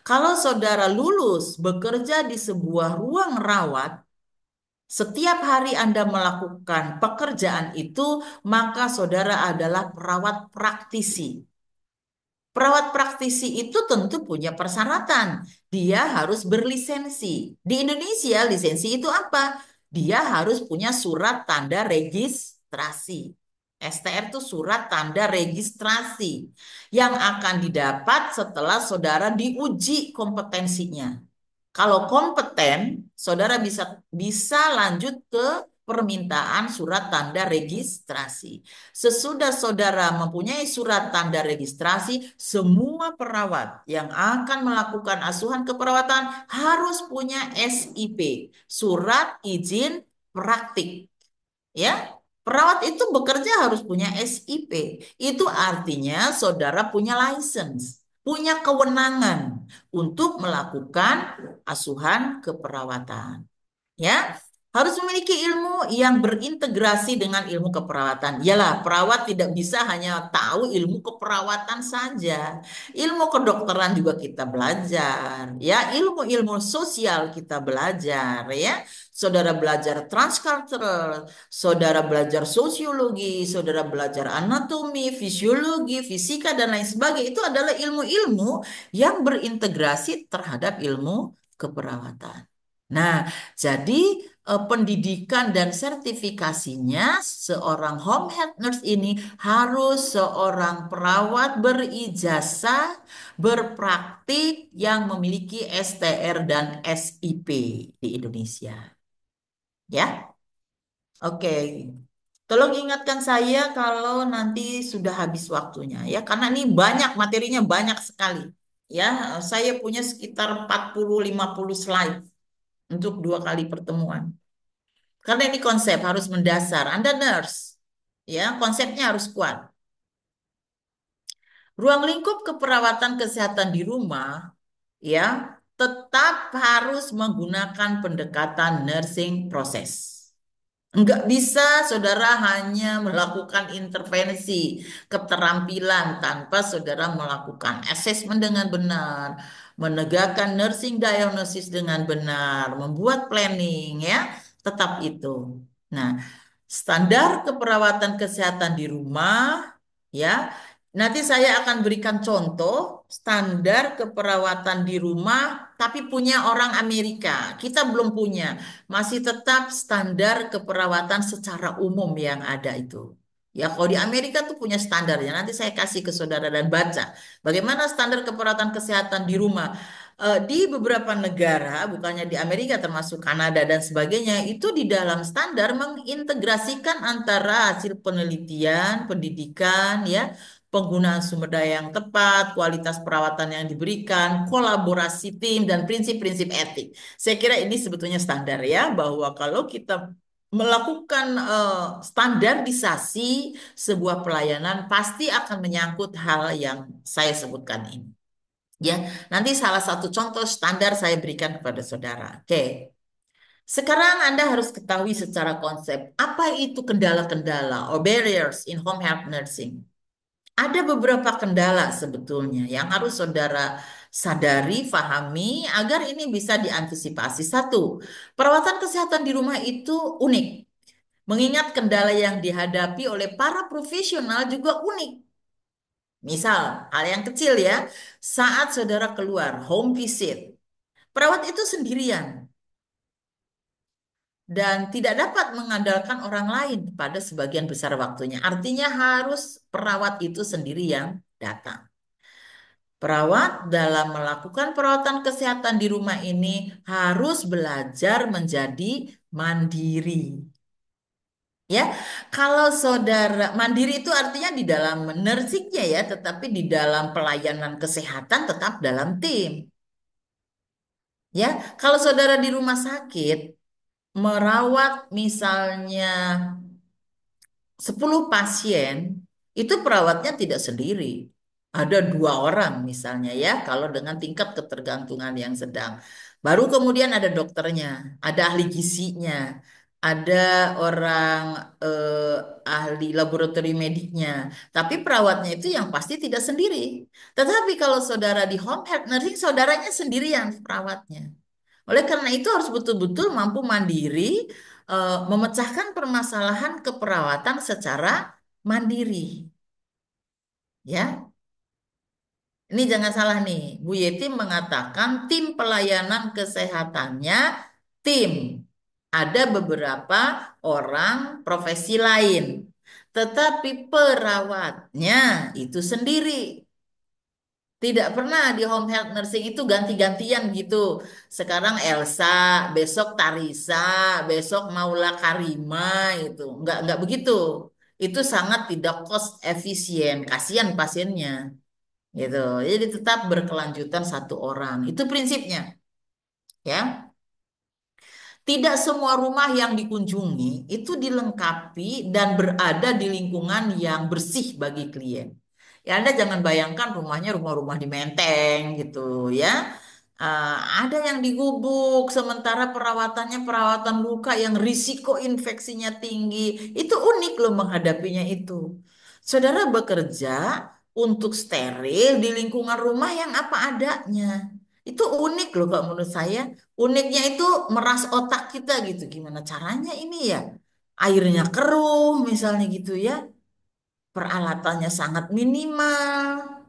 Kalau saudara lulus bekerja di sebuah ruang rawat, setiap hari Anda melakukan pekerjaan itu, maka saudara adalah perawat praktisi. Perawat praktisi itu tentu punya persyaratan. Dia harus berlisensi. Di Indonesia, lisensi itu apa? Dia harus punya surat tanda registrasi. STR itu surat tanda registrasi yang akan didapat setelah saudara diuji kompetensinya. Kalau kompeten, saudara bisa lanjut ke permintaan surat tanda registrasi. Sesudah saudara mempunyai surat tanda registrasi, semua perawat yang akan melakukan asuhan keperawatan harus punya SIP, surat izin praktik. Ya, perawat itu bekerja harus punya SIP. Itu artinya saudara punya license, punya kewenangan untuk melakukan asuhan keperawatan. Ya, harus memiliki ilmu yang berintegrasi dengan ilmu keperawatan. Yalah, perawat tidak bisa hanya tahu ilmu keperawatan saja. Ilmu kedokteran juga kita belajar, ya, ilmu-ilmu sosial kita belajar, ya. Saudara belajar transkultural, saudara belajar sosiologi, saudara belajar anatomi, fisiologi, fisika dan lain sebagainya. Itu adalah ilmu-ilmu yang berintegrasi terhadap ilmu keperawatan. Nah, jadi pendidikan dan sertifikasinya seorang home health nurse ini harus seorang perawat berijazah berpraktik yang memiliki STR dan SIP di Indonesia. Ya, oke. Tolong ingatkan saya kalau nanti sudah habis waktunya ya, karena ini banyak materinya banyak sekali. Ya, saya punya sekitar 40-50 slide untuk 2 kali pertemuan. Karena ini konsep harus mendasar. Anda nurse, ya, konsepnya harus kuat. Ruang lingkup keperawatan kesehatan di rumah, ya, tetap harus menggunakan pendekatan nursing proses. Enggak bisa saudara hanya melakukan intervensi keterampilan tanpa saudara melakukan asesmen dengan benar, menegakkan nursing diagnosis dengan benar, membuat planning, ya, tetap itu. Nah, standar keperawatan kesehatan di rumah, ya. Nanti saya akan berikan contoh standar keperawatan di rumah, tapi punya orang Amerika. Kita belum punya, masih tetap standar keperawatan secara umum yang ada itu. Ya, kalau di Amerika tuh punya standarnya. Nanti saya kasih ke saudara dan baca bagaimana standar keperawatan kesehatan di rumah. Di beberapa negara, bukannya di Amerika termasuk Kanada dan sebagainya, itu di dalam standar mengintegrasikan antara hasil penelitian, pendidikan, ya, penggunaan sumber daya yang tepat, kualitas perawatan yang diberikan, kolaborasi tim, dan prinsip-prinsip etik. Saya kira ini sebetulnya standar ya, bahwa kalau kita melakukan standarisasi sebuah pelayanan pasti akan menyangkut hal yang saya sebutkan ini. Ya, nanti salah satu contoh standar saya berikan kepada saudara. Oke. Sekarang Anda harus ketahui secara konsep apa itu kendala-kendala or barriers in home health nursing. Ada beberapa kendala sebetulnya yang harus saudara sadari, fahami agar ini bisa diantisipasi. Satu, perawatan kesehatan di rumah itu unik. Mengingat kendala yang dihadapi oleh para profesional juga unik. Misal, hal yang kecil ya, saat saudara keluar home visit, perawat itu sendirian dan tidak dapat mengandalkan orang lain pada sebagian besar waktunya. Artinya harus perawat itu sendiri yang datang. Perawat dalam melakukan perawatan kesehatan di rumah ini harus belajar menjadi mandiri. Ya, kalau saudara mandiri itu artinya di dalam nursingnya ya, tetapi di dalam pelayanan kesehatan tetap dalam tim. Ya, kalau saudara di rumah sakit merawat misalnya 10 pasien, itu perawatnya tidak sendiri. Ada 2 orang misalnya ya, kalau dengan tingkat ketergantungan yang sedang. Baru kemudian ada dokternya, ada ahli gizinya, ada orang ahli laboratorium mediknya. Tapi perawatnya itu yang pasti tidak sendiri. Tetapi kalau saudara di home health nursing, saudaranya sendirian perawatnya. Oleh karena itu harus betul-betul mampu mandiri, memecahkan permasalahan keperawatan secara mandiri. Ya, ini jangan salah nih. Bu Yeti mengatakan tim pelayanan kesehatannya tim. Ada beberapa orang profesi lain. Tetapi perawatnya itu sendiri. Tidak pernah di home health nursing itu ganti-gantian gitu. Sekarang Elsa, besok Tarisa, besok Maula Karima itu. Nggak begitu. Itu sangat tidak cost efisien. Kasihan pasiennya gitu. Jadi tetap berkelanjutan satu orang. Itu prinsipnya, ya. Tidak semua rumah yang dikunjungi itu dilengkapi dan berada di lingkungan yang bersih bagi klien. Ya, Anda jangan bayangkan rumahnya rumah-rumah di Menteng gitu ya. Ada yang digubuk, sementara perawatannya perawatan luka yang risiko infeksinya tinggi. Itu unik loh menghadapinya itu. Saudara bekerja untuk steril di lingkungan rumah yang apa adanya. Itu unik loh kalau menurut saya. Uniknya itu meras otak kita gitu. Gimana caranya ini ya? Airnya keruh misalnya gitu ya. Peralatannya sangat minimal.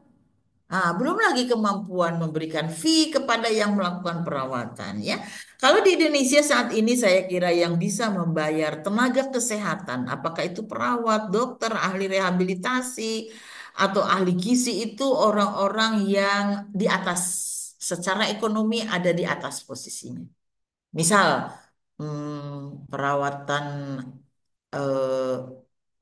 Belum lagi kemampuan memberikan fee kepada yang melakukan perawatan ya. Kalau di Indonesia saat ini saya kira yang bisa membayar tenaga kesehatan, apakah itu perawat, dokter, ahli rehabilitasi, atau ahli gizi itu orang-orang yang di atas secara ekonomi ada di atas posisinya. Misal perawatan eh,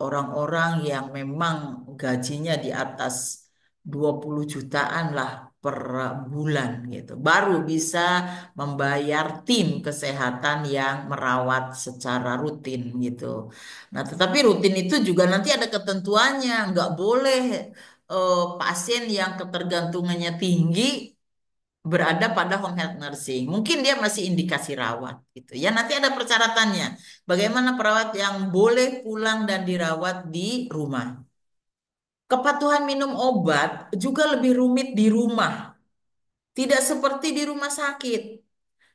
orang-orang yang memang gajinya di atas 20 jutaan lah per bulan gitu. Baru bisa membayar tim kesehatan yang merawat secara rutin gitu. Nah, tetapi rutin itu juga nanti ada ketentuannya. Nggak boleh pasien yang ketergantungannya tinggi berada pada home health nursing. Mungkin dia masih indikasi rawat gitu. Ya nanti ada persyaratannya. Bagaimana perawat yang boleh pulang dan dirawat di rumah. Kepatuhan minum obat juga lebih rumit di rumah. Tidak seperti di rumah sakit,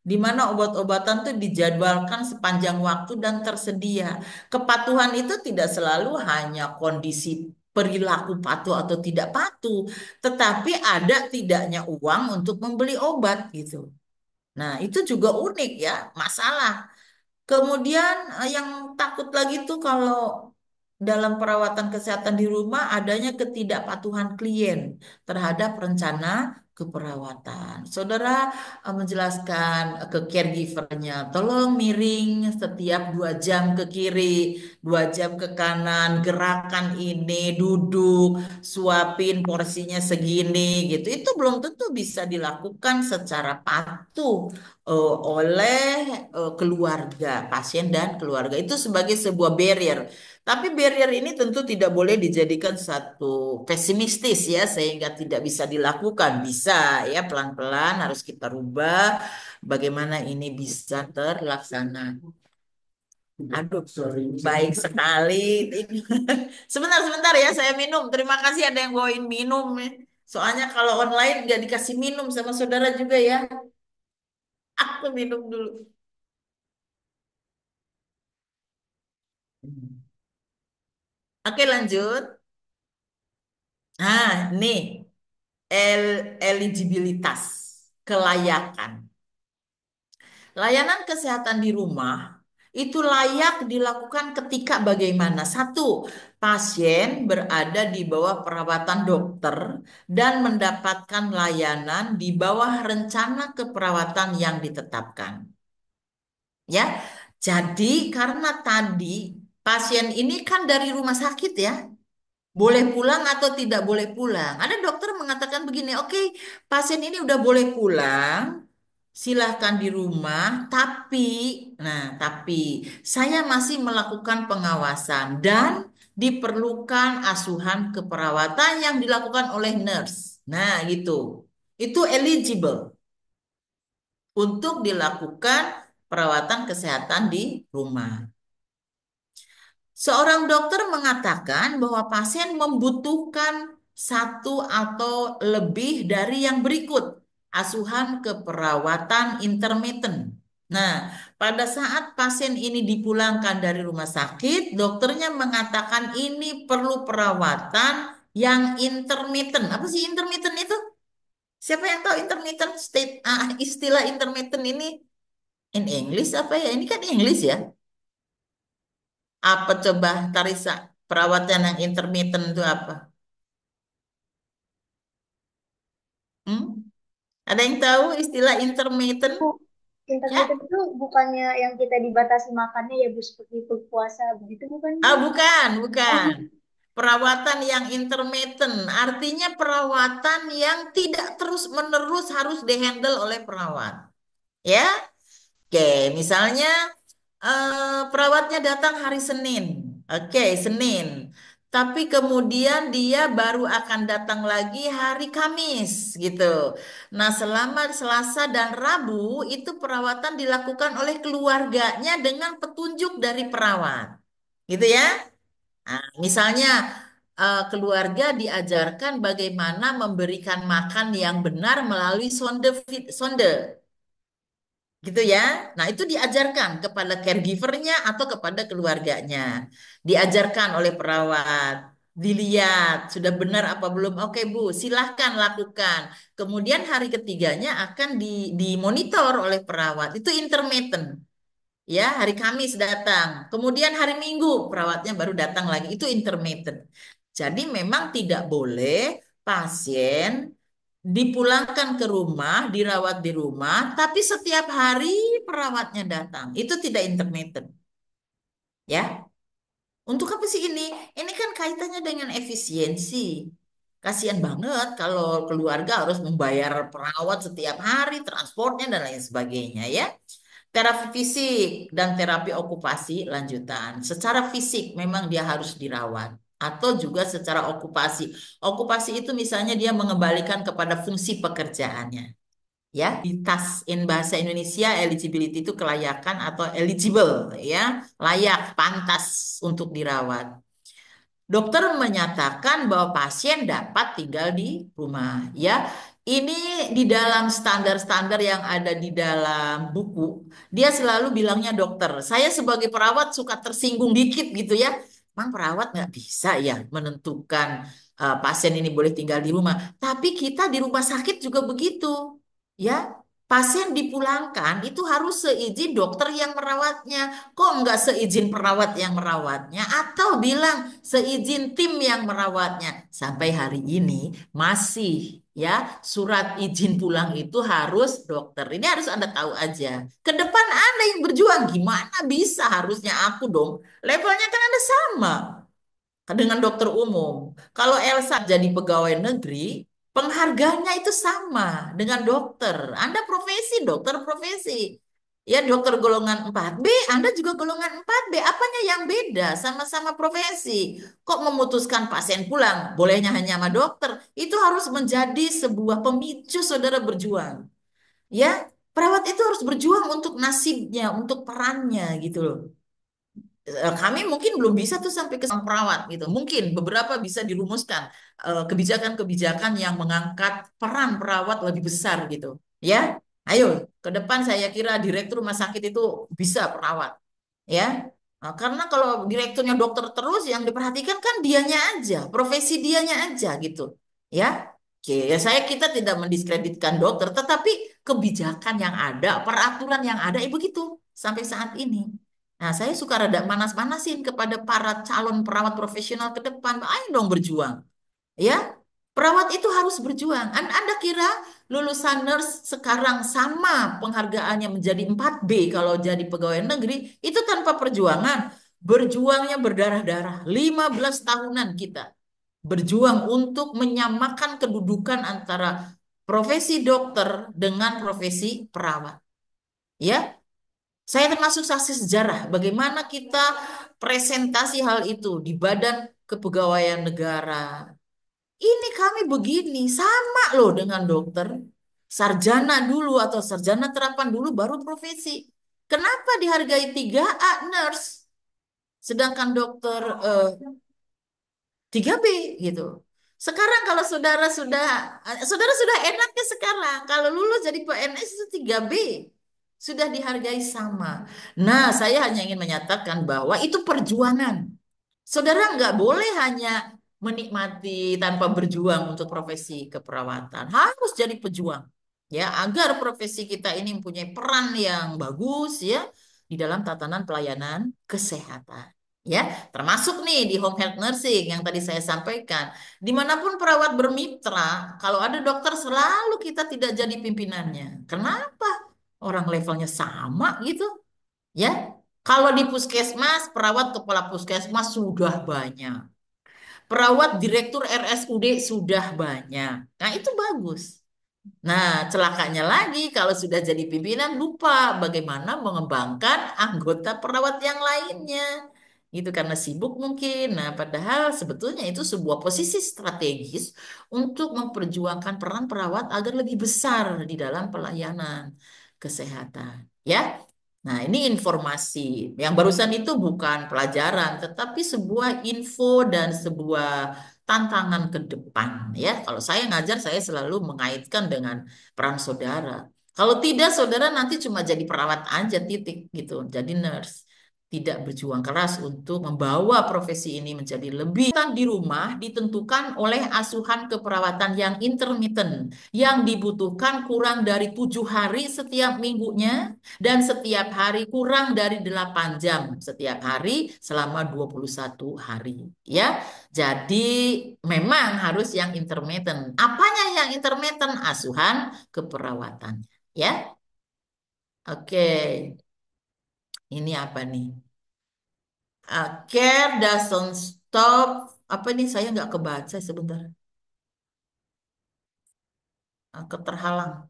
di mana obat-obatan itu dijadwalkan sepanjang waktu dan tersedia. Kepatuhan itu tidak selalu hanya kondisi perilaku patuh atau tidak patuh, tetapi ada tidaknya uang untuk membeli obat gitu. Nah, itu juga unik ya, masalah. Kemudian yang takut lagi tuh kalau dalam perawatan kesehatan di rumah adanya ketidakpatuhan klien terhadap rencana keperawatan. Saudara menjelaskan ke caregivernya, tolong miring setiap 2 jam ke kiri, 2 jam ke kanan, gerakan ini, duduk, suapin porsinya segini gitu. Itu belum tentu bisa dilakukan secara patuh oleh keluarga, pasien dan keluarga. Itu sebagai sebuah barrier. Tapi barrier ini tentu tidak boleh dijadikan satu pesimistis ya, sehingga tidak bisa dilakukan. Bisa ya, pelan-pelan harus kita rubah bagaimana ini bisa terlaksana. Aduh, baik sekali. Sebentar ya, saya minum. Terima kasih ada yang bawain minum. Soalnya kalau online nggak dikasih minum sama saudara juga ya. Aku minum dulu. Oke, lanjut. Nih, eligibilitas, kelayakan. Layanan kesehatan di rumah itu layak dilakukan ketika bagaimana? Satu, pasien berada di bawah perawatan dokter dan mendapatkan layanan di bawah rencana keperawatan yang ditetapkan. Ya, jadi karena tadi pasien ini kan dari rumah sakit ya, boleh pulang atau tidak boleh pulang. Ada dokter mengatakan begini, oke, pasien ini udah boleh pulang, silahkan di rumah, tapi saya masih melakukan pengawasan dan diperlukan asuhan keperawatan yang dilakukan oleh nurse. Nah, gitu. Itu eligible untuk dilakukan perawatan kesehatan di rumah. Seorang dokter mengatakan bahwa pasien membutuhkan satu atau lebih dari yang berikut, asuhan keperawatan intermittent. Nah, pada saat pasien ini dipulangkan dari rumah sakit, dokternya mengatakan ini perlu perawatan yang intermittent. Apa sih intermittent itu? Siapa yang tahu intermittent state? Istilah intermittent ini in English apa ya? Ini kan English ya. Apa coba Tarisa? Perawatan yang intermittent itu apa? Hmm? Ada yang tahu istilah intermittent? Bu, Ya? intermittent itu bukannya yang kita dibatasi makannya ya Bu, seperti berpuasa begitu bukan Bu? Ah, bukan, bukan. Oh, Perawatan yang intermittent artinya perawatan yang tidak terus-menerus harus dihandle oleh perawat. Ya, oke, misalnya perawatnya datang hari Senin. Oke, Senin. Tapi kemudian dia baru akan datang lagi hari Kamis gitu. Nah, selama Selasa dan Rabu itu perawatan dilakukan oleh keluarganya dengan petunjuk dari perawat. Gitu ya. Nah, misalnya keluarga diajarkan bagaimana memberikan makan yang benar melalui sonde gitu ya. Nah, itu diajarkan kepada caregivernya atau kepada keluarganya. Diajarkan oleh perawat. Dilihat, sudah benar apa belum? Oke, Bu, silahkan lakukan. Kemudian hari ketiganya akan dimonitor oleh perawat. Itu intermittent. Ya, hari Kamis datang. Kemudian hari Minggu, perawatnya baru datang lagi. Itu intermittent. Jadi memang tidak boleh pasien dipulangkan ke rumah, dirawat di rumah, tapi setiap hari perawatnya datang. Itu tidak intermittent, ya. Untuk apa sih ini? Ini kan kaitannya dengan efisiensi. Kasihan banget kalau keluarga harus membayar perawat setiap hari, transportnya dan lain sebagainya, ya. Terapi fisik dan terapi okupasi lanjutan. Secara fisik memang dia harus dirawat atau juga secara okupasi. Okupasi itu misalnya dia mengembalikan kepada fungsi pekerjaannya. Ya, di TAS in bahasa Indonesia eligibility itu kelayakan atau eligible ya, layak, pantas untuk dirawat. Dokter menyatakan bahwa pasien dapat tinggal di rumah. Ya, ini di dalam standar-standar yang ada di dalam buku. Dia selalu bilangnya dokter. Saya sebagai perawat suka tersinggung dikit gitu ya. Emang perawat nggak bisa ya menentukan pasien ini boleh tinggal di rumah. Tapi kita di rumah sakit juga begitu. Ya, pasien dipulangkan itu harus seizin dokter yang merawatnya. Kok nggak seizin perawat yang merawatnya? Atau bilang seizin tim yang merawatnya. Sampai hari ini masih ya surat izin pulang itu harus dokter. Ini harus Anda tahu aja. Ke depan Anda yang berjuang gimana bisa harusnya aku dong. Levelnya kan Anda sama dengan dokter umum. Kalau Elsa jadi pegawai negeri, penghargaannya itu sama dengan dokter. Anda profesi, dokter profesi. Ya, dokter golongan 4B, Anda juga golongan 4B. Apanya yang beda? Sama-sama profesi. Kok memutuskan pasien pulang? Bolehnya hanya sama dokter. Itu harus menjadi sebuah pemicu saudara berjuang. Ya, perawat itu harus berjuang untuk nasibnya, untuk perannya gitu loh. Kami mungkin belum bisa tuh sampai ke sang perawat gitu. Mungkin beberapa bisa dirumuskan kebijakan-kebijakan yang mengangkat peran perawat lebih besar gitu. Ya, ayo ke depan saya kira direktur rumah sakit itu bisa perawat. Ya, nah, karena kalau direkturnya dokter terus yang diperhatikan kan dianya aja, profesi dianya aja gitu. Ya, oke, ya kita tidak mendiskreditkan dokter, tetapi kebijakan yang ada, peraturan yang ada, begitu sampai saat ini. Nah, saya suka rada manas-manasin kepada para calon perawat profesional ke depan. Ayo dong berjuang. Ya, perawat itu harus berjuang. Anda kira lulusan nurse sekarang sama penghargaannya menjadi 4B kalau jadi pegawai negeri, itu tanpa perjuangan. Berjuangnya berdarah-darah. 15 tahunan kita berjuang untuk menyamakan kedudukan antara profesi dokter dengan profesi perawat. Ya, saya termasuk saksi sejarah bagaimana kita presentasi hal itu di Badan Kepegawaian Negara. Ini kami begini, sama loh dengan dokter. Sarjana dulu atau sarjana terapan dulu baru profesi. Kenapa dihargai 3A nurse, sedangkan dokter 3B gitu. Sekarang kalau saudara sudah enaknya sekarang. Kalau lulus jadi PNS itu 3B. Sudah dihargai sama. Nah, saya hanya ingin menyatakan bahwa itu perjuangan. Saudara nggak boleh hanya menikmati tanpa berjuang untuk profesi keperawatan. Harus jadi pejuang. Ya, agar profesi kita ini mempunyai peran yang bagus ya di dalam tatanan pelayanan kesehatan. Ya, termasuk nih di home health nursing yang tadi saya sampaikan. Dimanapun perawat bermitra, kalau ada dokter selalu kita tidak jadi pimpinannya. Kenapa? Orang levelnya sama gitu, ya. Kalau di puskesmas, perawat kepala puskesmas sudah banyak. Perawat direktur RSUD sudah banyak. Nah, itu bagus. Nah, celakanya lagi kalau sudah jadi pimpinan lupa bagaimana mengembangkan anggota perawat yang lainnya. Itu karena sibuk mungkin. Nah, padahal sebetulnya itu sebuah posisi strategis untuk memperjuangkan peran perawat agar lebih besar di dalam pelayanan kesehatan. Ya. Nah, ini informasi. Yang barusan itu bukan pelajaran, tetapi sebuah info dan sebuah tantangan ke depan. Ya, kalau saya ngajar, saya selalu mengaitkan dengan peran saudara. Kalau tidak, saudara nanti cuma jadi perawat aja, titik gitu, jadi nurse. Tidak berjuang keras untuk membawa profesi ini menjadi lebih. Di rumah ditentukan oleh asuhan keperawatan yang intermittent, yang dibutuhkan kurang dari 7 hari setiap minggunya, dan setiap hari kurang dari 8 jam setiap hari selama 21 hari. Ya, jadi memang harus yang intermittent. Apanya yang intermittent? Asuhan keperawatan. Ya, oke. Ini apa nih? Care doesn't stop. Apa nih? Saya nggak kebaca sebentar. Keterhalang.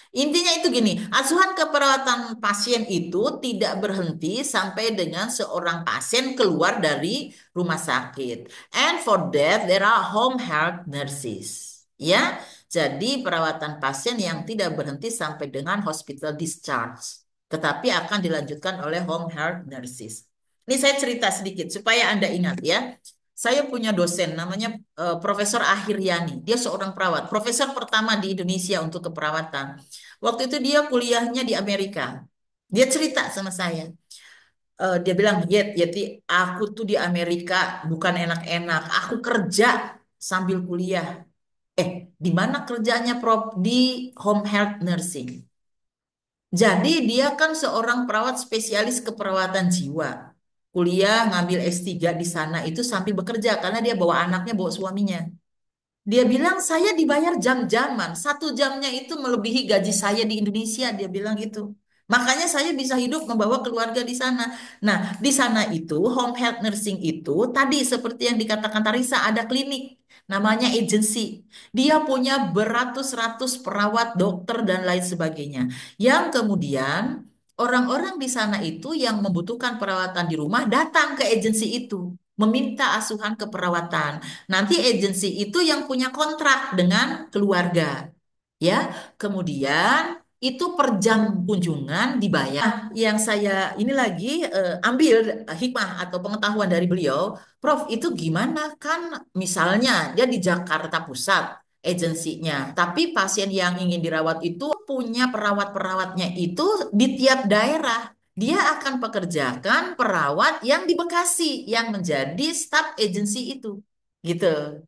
Intinya itu gini, asuhan keperawatan pasien itu tidak berhenti sampai dengan seorang pasien keluar dari rumah sakit. And for that, there are home health nurses. Ya, jadi perawatan pasien yang tidak berhenti sampai dengan hospital discharge, tetapi akan dilanjutkan oleh home health nurses. Ini saya cerita sedikit supaya Anda ingat ya. Saya punya dosen namanya Profesor Ahiryani. Dia seorang perawat, profesor pertama di Indonesia untuk keperawatan. Waktu itu dia kuliahnya di Amerika. Dia cerita sama saya. Dia bilang, Yeti, aku tuh di Amerika bukan enak-enak. Aku kerja sambil kuliah. Di mana kerjanya, Prof? Di home health nursing. Jadi dia kan seorang perawat spesialis keperawatan jiwa. Kuliah ngambil S3 di sana itu sambil bekerja karena dia bawa anaknya, bawa suaminya. Dia bilang saya dibayar jam-jaman. 1 jamnya itu melebihi gaji saya di Indonesia. Dia bilang gitu. Makanya saya bisa hidup membawa keluarga di sana. Nah, di sana itu home health nursing itu tadi seperti yang dikatakan Tarisa ada klinik namanya agency. Dia punya beratus-ratus perawat, dokter dan lain sebagainya. Yang kemudian orang-orang di sana itu yang membutuhkan perawatan di rumah datang ke agensi itu meminta asuhan keperawatan. Nanti agensi itu yang punya kontrak dengan keluarga. Ya, kemudian itu per jam kunjungan dibayar. Nah, yang saya ini lagi ambil hikmah atau pengetahuan dari beliau, Prof, itu gimana kan misalnya dia di Jakarta Pusat agensinya, tapi pasien yang ingin dirawat itu punya perawat-perawatnya itu di tiap daerah. Dia akan pekerjakan perawat yang di Bekasi yang menjadi staf agensi itu. Gitu.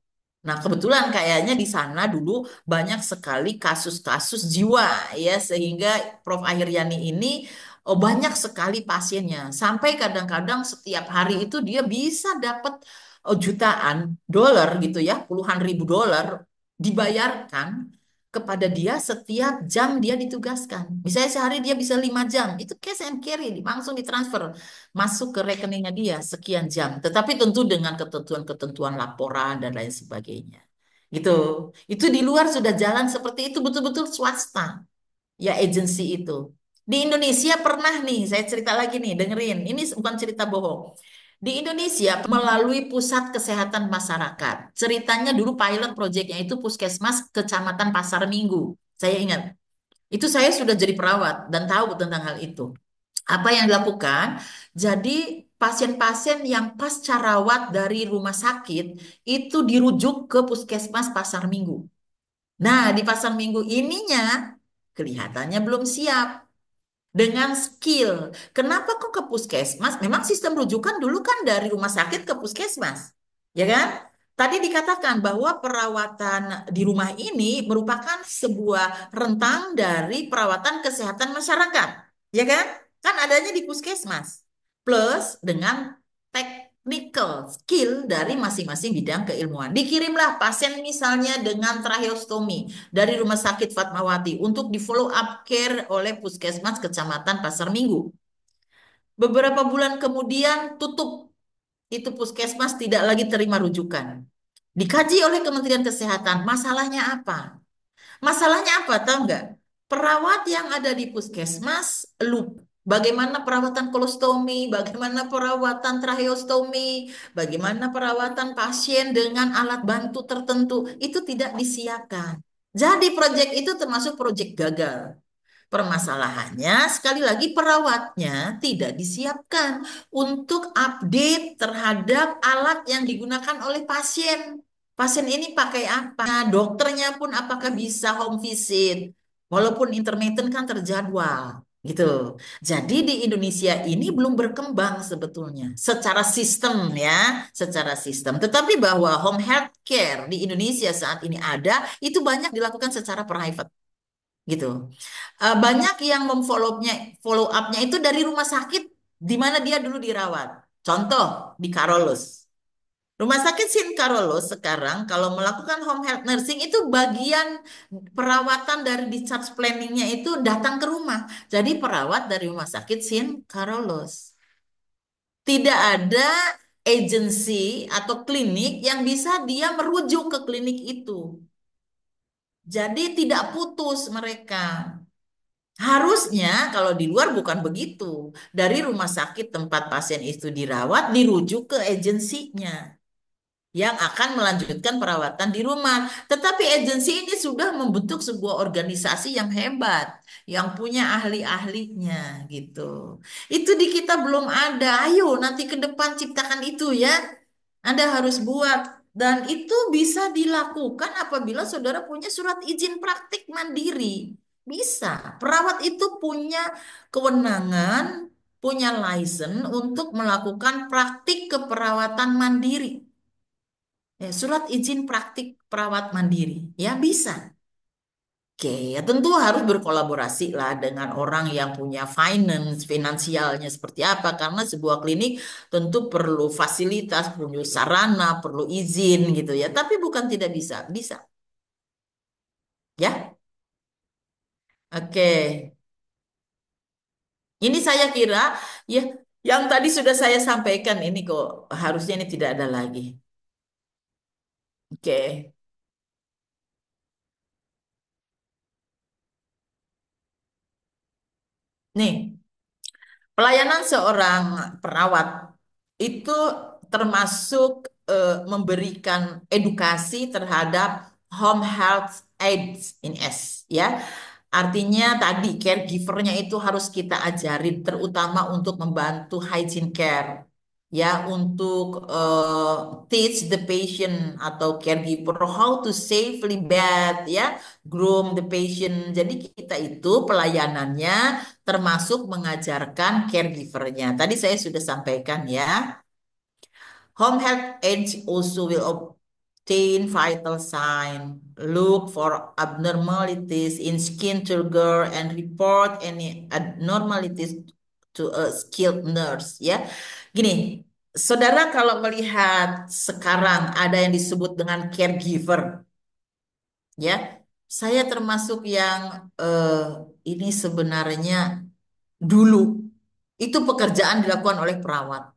Nah, kebetulan kayaknya di sana dulu banyak sekali kasus-kasus jiwa ya sehingga Prof. Ahiryani ini banyak sekali pasiennya. Sampai kadang-kadang setiap hari itu dia bisa dapat jutaan dolar gitu ya, puluhan ribu dolar dibayarkan kepada dia setiap jam dia ditugaskan. Misalnya sehari dia bisa 5 jam, itu cash and carry, langsung ditransfer masuk ke rekeningnya dia sekian jam. Tetapi tentu dengan ketentuan-ketentuan laporan dan lain sebagainya. Gitu. Itu di luar sudah jalan seperti itu betul-betul swasta. Ya agensi itu. Di Indonesia pernah nih, saya cerita lagi nih, dengerin. Ini bukan cerita bohong. Di Indonesia melalui Pusat Kesehatan Masyarakat. Ceritanya dulu pilot proyeknya itu Puskesmas Kecamatan Pasar Minggu. Saya ingat. Itu saya sudah jadi perawat dan tahu tentang hal itu. Apa yang dilakukan? Jadi pasien-pasien yang pasca rawat dari rumah sakit itu dirujuk ke Puskesmas Pasar Minggu. Nah, di Pasar Minggu ininya kelihatannya belum siap dengan skill. Kenapa kok ke puskesmas? Memang sistem rujukan dulu kan dari rumah sakit ke puskesmas, ya kan? Tadi dikatakan bahwa perawatan di rumah ini merupakan sebuah rentang dari perawatan kesehatan masyarakat, ya kan? Kan adanya di puskesmas. plus dengan technical skill dari masing-masing bidang keilmuan. Dikirimlah pasien misalnya dengan tracheostomi dari Rumah Sakit Fatmawati untuk di follow up care oleh Puskesmas Kecamatan Pasar Minggu. Beberapa bulan kemudian tutup, itu puskesmas tidak lagi terima rujukan. Dikaji oleh Kementerian Kesehatan, masalahnya apa? Masalahnya apa, tahu nggak? Perawat yang ada di puskesmas lupa bagaimana perawatan kolostomi, bagaimana perawatan tracheostomi, bagaimana perawatan pasien dengan alat bantu tertentu, itu tidak disiapkan. Jadi proyek itu termasuk proyek gagal. Permasalahannya, sekali lagi perawatnya tidak disiapkan untuk update terhadap alat yang digunakan oleh pasien. Pasien ini pakai apa? Dokternya pun apakah bisa home visit? Walaupun intermittent kan terjadwal, gitu. Jadi di Indonesia ini belum berkembang sebetulnya secara sistem ya, secara sistem. Tetapi bahwa home health care di Indonesia saat ini ada, itu banyak dilakukan secara private gitu. Banyak yang follow upnya itu dari rumah sakit di mana dia dulu dirawat. Contoh di Carolus. Rumah sakit Sin Carolus sekarang kalau melakukan home health nursing itu bagian perawatan dari discharge planningnya itu datang ke rumah. Jadi perawat dari rumah sakit Sin Carolus. Tidak ada agensi atau klinik yang bisa dia merujuk ke klinik itu. Jadi tidak putus mereka. Harusnya kalau di luar bukan begitu. Dari rumah sakit tempat pasien itu dirawat, dirujuk ke agensinya yang akan melanjutkan perawatan di rumah. Tetapi agensi ini sudah membentuk sebuah organisasi yang hebat, yang punya ahli-ahlinya gitu. Itu di kita belum ada. Ayo nanti ke depan ciptakan itu ya. Anda harus buat. Dan itu bisa dilakukan apabila saudara punya surat izin praktik mandiri. Bisa. Perawat itu punya kewenangan, punya license untuk melakukan praktik keperawatan mandiri. Surat izin praktik perawat mandiri. Ya bisa. Oke, ya tentu harus berkolaborasi lah dengan orang yang punya finansialnya seperti apa. Karena sebuah klinik tentu perlu fasilitas, perlu sarana, perlu izin gitu ya. Tapi bukan tidak bisa, bisa. Ya, oke. Ini saya kira ya yang tadi sudah saya sampaikan ini kok harusnya ini tidak ada lagi. Oke. Nih, pelayanan seorang perawat itu termasuk memberikan edukasi terhadap home health aids in S ya. Artinya tadi caregivernya itu harus kita ajarin terutama untuk membantu hygiene care ya untuk teach the patient atau caregiver how to safely bath ya, groom the patient. Jadi kita itu pelayanannya termasuk mengajarkan caregivernya. Tadi saya sudah sampaikan ya. Home health aides also will obtain vital sign, look for abnormalities in skin turgor, and report any abnormalities to a skilled nurse. Ya, gini, saudara kalau melihat sekarang ada yang disebut dengan caregiver, ya, saya termasuk yang ini sebenarnya dulu itu pekerjaan dilakukan oleh perawat.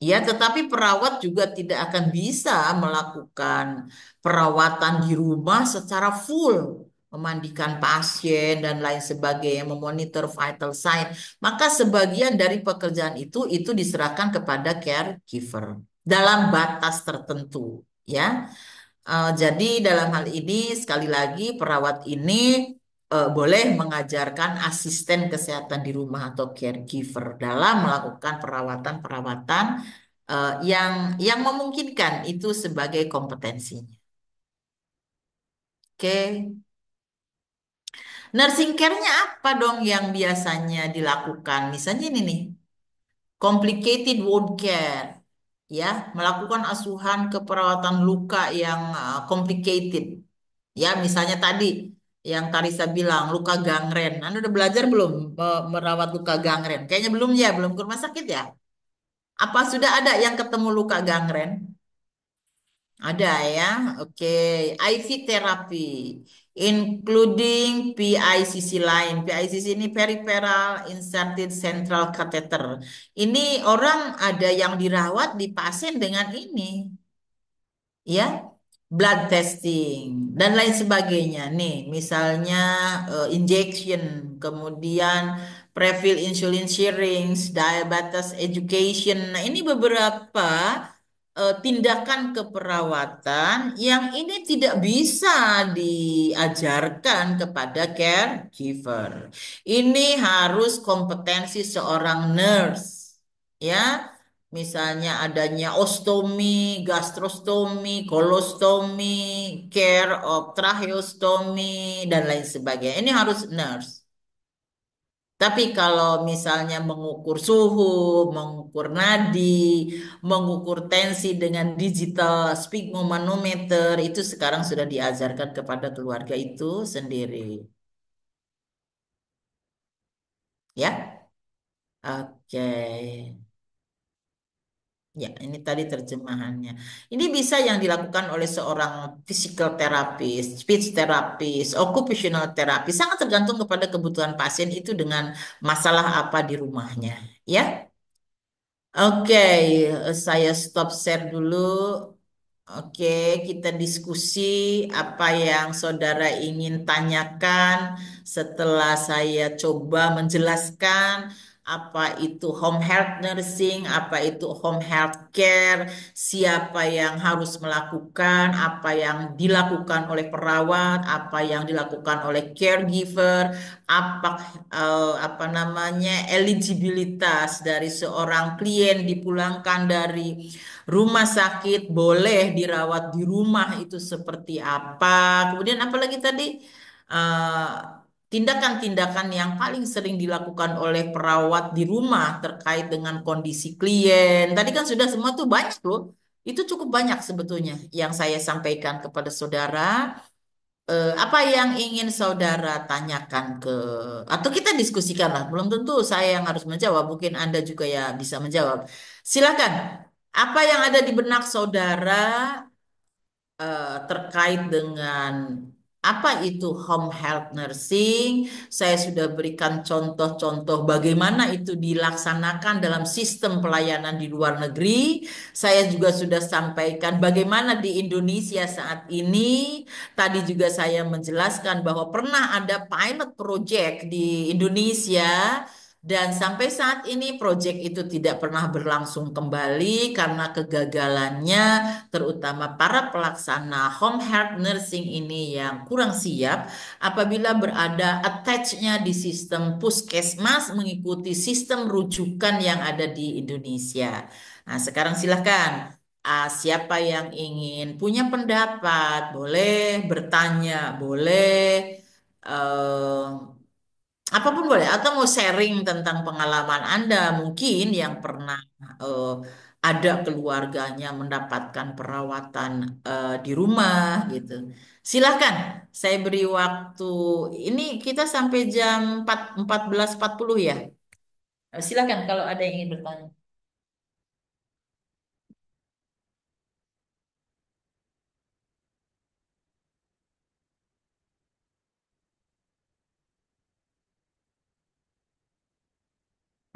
Ya, tetapi perawat juga tidak akan bisa melakukan perawatan di rumah secara full, memandikan pasien dan lain sebagainya, memonitor vital sign. Maka sebagian dari pekerjaan itu diserahkan kepada caregiver dalam batas tertentu, ya. Jadi dalam hal ini sekali lagi perawat ini boleh mengajarkan asisten kesehatan di rumah atau caregiver dalam melakukan perawatan-perawatan yang memungkinkan itu sebagai kompetensinya. Oke, nursing care-nya apa dong yang biasanya dilakukan? Misalnya ini nih, complicated wound care, ya, melakukan asuhan keperawatan luka yang complicated. Ya, misalnya tadi yang Karissa bilang luka gangren. Anda udah belajar belum merawat luka gangren? Kayaknya belum ya, belum ke rumah sakit ya? Apa sudah ada yang ketemu luka gangren? Ada ya, oke. IV terapi, including PICC line. PICC ini peripheral inserted central catheter. Ini orang ada yang dirawat di pasien dengan ini, ya, blood testing dan lain sebagainya. Nih, misalnya injection, kemudian prefill insulin syringe, diabetes education. Nah, ini beberapa tindakan keperawatan yang ini tidak bisa diajarkan kepada caregiver. Ini harus kompetensi seorang nurse, ya. Misalnya adanya ostomi, gastrostomi, kolostomi, care of tracheostomy, dan lain sebagainya. Ini harus nurse. Tapi kalau misalnya mengukur suhu, mengukur nadi, mengukur tensi dengan digital sphygmomanometer, itu sekarang sudah diajarkan kepada keluarga itu sendiri. Ya, oke. Ya, ini tadi terjemahannya. Ini bisa yang dilakukan oleh seorang physical therapist, speech therapist, occupational therapist. Sangat tergantung kepada kebutuhan pasien itu dengan masalah apa di rumahnya. Ya. Oke, saya stop share dulu. Oke, kita diskusi apa yang saudara ingin tanyakan setelah saya coba menjelaskan apa itu home health nursing, apa itu home health care, siapa yang harus melakukan, apa yang dilakukan oleh perawat, apa yang dilakukan oleh caregiver, apa apa namanya eligibilitas dari seorang klien dipulangkan dari rumah sakit boleh dirawat di rumah itu seperti apa. Kemudian apalagi tadi eh, tindakan-tindakan yang paling sering dilakukan oleh perawat di rumah terkait dengan kondisi klien. Tadi kan sudah semua tuh banyak loh. Itu cukup banyak sebetulnya yang saya sampaikan kepada saudara. Apa yang ingin saudara tanyakan atau kita diskusikan lah. Belum tentu saya yang harus menjawab, mungkin Anda juga ya bisa menjawab. Silakan. Apa yang ada di benak saudara terkait dengan apa itu home health nursing? Saya sudah berikan contoh-contoh bagaimana itu dilaksanakan dalam sistem pelayanan di luar negeri. Saya juga sudah sampaikan bagaimana di Indonesia saat ini. Tadi juga saya menjelaskan bahwa pernah ada pilot project di Indonesia. Dan sampai saat ini proyek itu tidak pernah berlangsung kembali karena kegagalannya terutama para pelaksana home health nursing ini yang kurang siap apabila berada attach-nya di sistem puskesmas mengikuti sistem rujukan yang ada di Indonesia. Nah, sekarang silahkan. Siapa yang ingin punya pendapat, boleh bertanya, boleh eh, apapun boleh, atau mau sharing tentang pengalaman Anda, mungkin yang pernah eh, ada keluarganya mendapatkan perawatan di rumah gitu. Silahkan, saya beri waktu. Ini kita sampai jam 14.40 ya. Silahkan kalau ada yang ingin bertanya.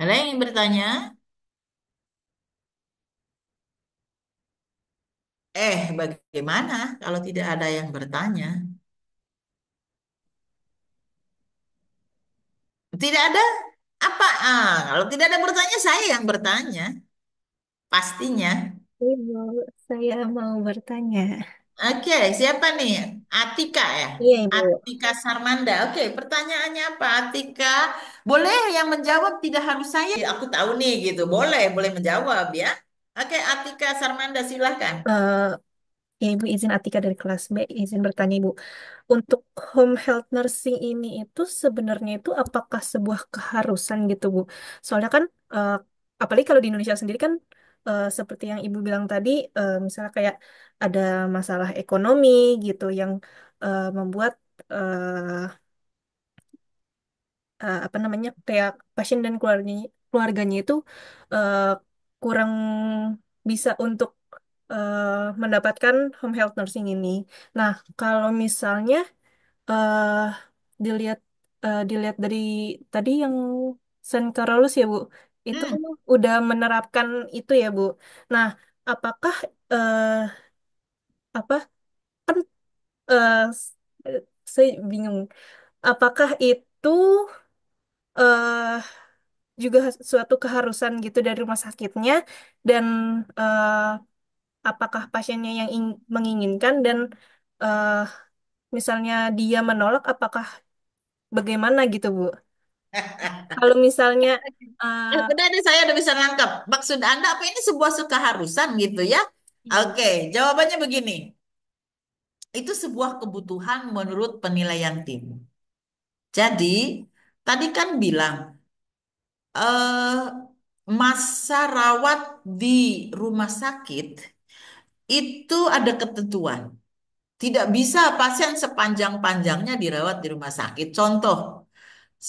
Ada yang ingin bertanya? Bagaimana kalau tidak ada yang bertanya? Tidak ada? Apa? Kalau tidak ada bertanya, saya yang bertanya. Pastinya. Ibu, saya mau bertanya. Oke, siapa nih? Atika ya? Iya, Ibu. Atika Sarmanda. Oke, pertanyaannya apa, Atika? Boleh yang menjawab, tidak harus saya. Aku tahu nih gitu. Boleh menjawab ya. Oke, Atika Sarmanda silahkan. Ya, Ibu izin Atika dari kelas B, izin bertanya, Ibu. Untuk home health nursing ini itu sebenarnya itu apakah sebuah keharusan gitu, Bu? Soalnya kan, eh, apalagi kalau di Indonesia sendiri kan, seperti yang Ibu bilang tadi, misalnya kayak ada masalah ekonomi gitu yang membuat apa namanya kayak pasien dan keluarganya itu kurang bisa untuk eh, mendapatkan home health nursing ini. Nah, kalau misalnya eh dilihat dilihat dari tadi yang San Carlos ya Bu, itu Hmm. kan udah menerapkan itu ya Bu. Nah, apakah eh, apa kan s- saya bingung. Apakah itu eh juga suatu keharusan gitu dari rumah sakitnya dan eh, apakah pasiennya yang menginginkan dan eh, misalnya dia menolak, apakah bagaimana gitu Bu? Kalau misalnya eh, Udah nih saya udah bisa nangkep. Maksud Anda apa ini sebuah keharusan gitu ya? Ibu. Oke, jawabannya begini. Itu sebuah kebutuhan menurut penilaian tim. Jadi, tadi kan bilang eh masa rawat di rumah sakit itu ada ketentuan. Tidak bisa pasien sepanjang-panjangnya dirawat di rumah sakit. Contoh,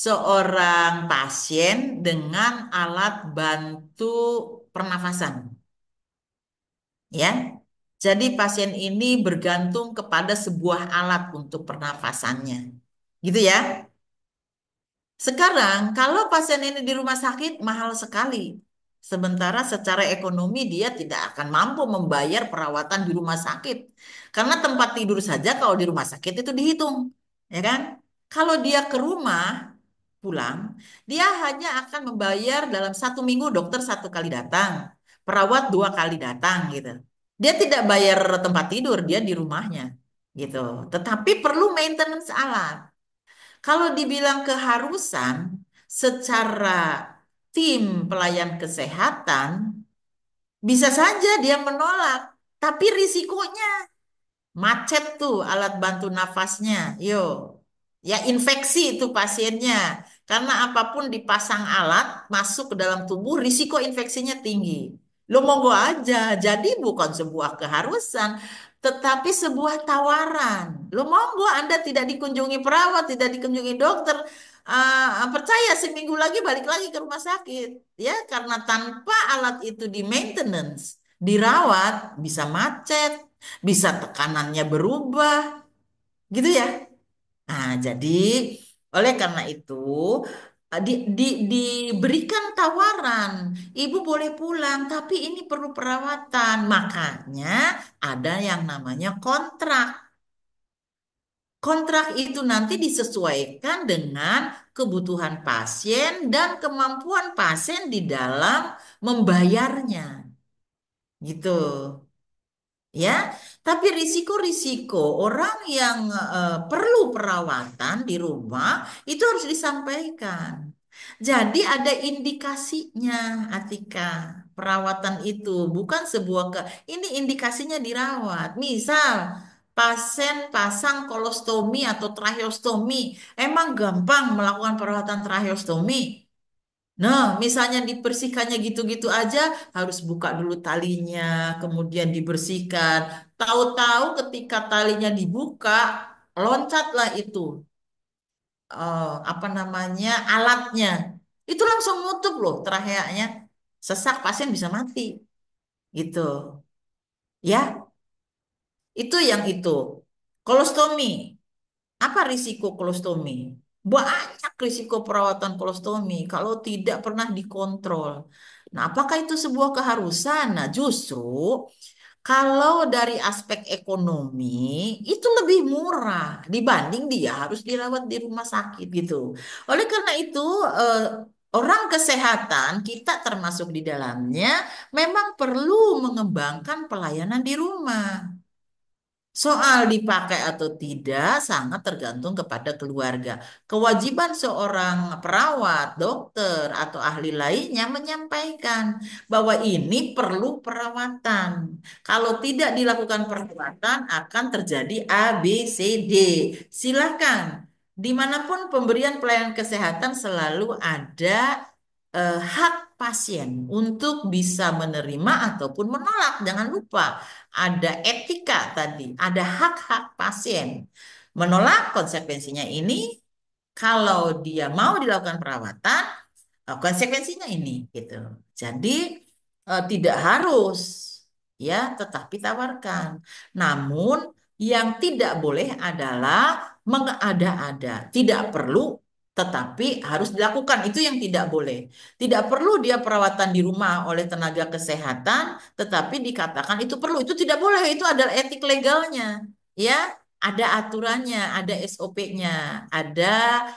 seorang pasien dengan alat bantu pernafasan, ya. Jadi pasien ini bergantung kepada sebuah alat untuk pernafasannya. Gitu ya. Sekarang, kalau pasien ini di rumah sakit, mahal sekali. Sementara secara ekonomi dia tidak akan mampu membayar perawatan di rumah sakit. Karena tempat tidur saja kalau di rumah sakit itu dihitung. Ya kan? Kalau dia ke rumah, pulang, dia hanya akan membayar dalam 1 minggu dokter 1 kali datang. Perawat 2 kali datang gitu. Dia tidak bayar tempat tidur, dia di rumahnya. Gitu. Tetapi perlu maintenance alat. Kalau dibilang keharusan secara tim pelayan kesehatan, bisa saja dia menolak. Tapi risikonya macet tuh alat bantu nafasnya. Yo, ya infeksi itu pasiennya. Karena apapun dipasang alat masuk ke dalam tubuh, risiko infeksinya tinggi. Lo monggo aja. Jadi bukan sebuah keharusan, tetapi sebuah tawaran. Lo monggo Anda tidak dikunjungi perawat, tidak dikunjungi dokter. Percaya seminggu lagi balik lagi ke rumah sakit. Ya, karena tanpa alat itu di maintenance, dirawat, bisa macet, bisa tekanannya berubah, gitu ya. Nah, jadi oleh karena itu diberikan tawaran, ibu boleh pulang, tapi ini perlu perawatan. Makanya ada yang namanya kontrak. Kontrak itu nanti disesuaikan dengan kebutuhan pasien dan kemampuan pasien di dalam membayarnya, gitu. Ya, tapi risiko-risiko orang yang perlu perawatan di rumah itu harus disampaikan. Jadi ada indikasinya, Atika. Perawatan itu bukan sebuah ini indikasinya dirawat. Misal pasien pasang kolostomi atau tracheostomi, emang gampang melakukan perawatan tracheostomi? Nah, misalnya dibersihkannya gitu-gitu aja, harus buka dulu talinya, kemudian dibersihkan. Tahu-tahu ketika talinya dibuka, loncatlah itu, apa namanya, alatnya. Itu langsung nutup loh traheanya. Sesak pasien bisa mati, gitu. Ya, itu yang itu. Kolostomi. Apa risiko kolostomi? Banyak risiko perawatan kolostomi kalau tidak pernah dikontrol. Nah, apakah itu sebuah keharusan? Nah, justru kalau dari aspek ekonomi itu lebih murah dibanding dia harus dirawat di rumah sakit gitu. Oleh karena itu, eh, orang kesehatan kita termasuk di dalamnya memang perlu mengembangkan pelayanan di rumah. Soal dipakai atau tidak sangat tergantung kepada keluarga. Kewajiban seorang perawat, dokter, atau ahli lainnya menyampaikan bahwa ini perlu perawatan. Kalau tidak dilakukan perawatan akan terjadi A, B, C, D. Silakan. Dimanapun pemberian pelayanan kesehatan selalu ada hak pasien untuk bisa menerima ataupun menolak. Jangan lupa ada etika tadi, ada hak-hak pasien. Menolak konsekuensinya ini, kalau dia mau dilakukan perawatan, konsekuensinya ini gitu. Jadi Tidak harus, ya, tetapi tawarkan. Namun yang tidak boleh adalah mengada-ada. Tidak perlu, tetapi harus dilakukan. Itu yang tidak boleh. Tidak perlu dia perawatan di rumah oleh tenaga kesehatan, tetapi dikatakan itu perlu. Itu tidak boleh. Itu adalah etik legalnya. Ya, ada aturannya, ada SOP-nya, ada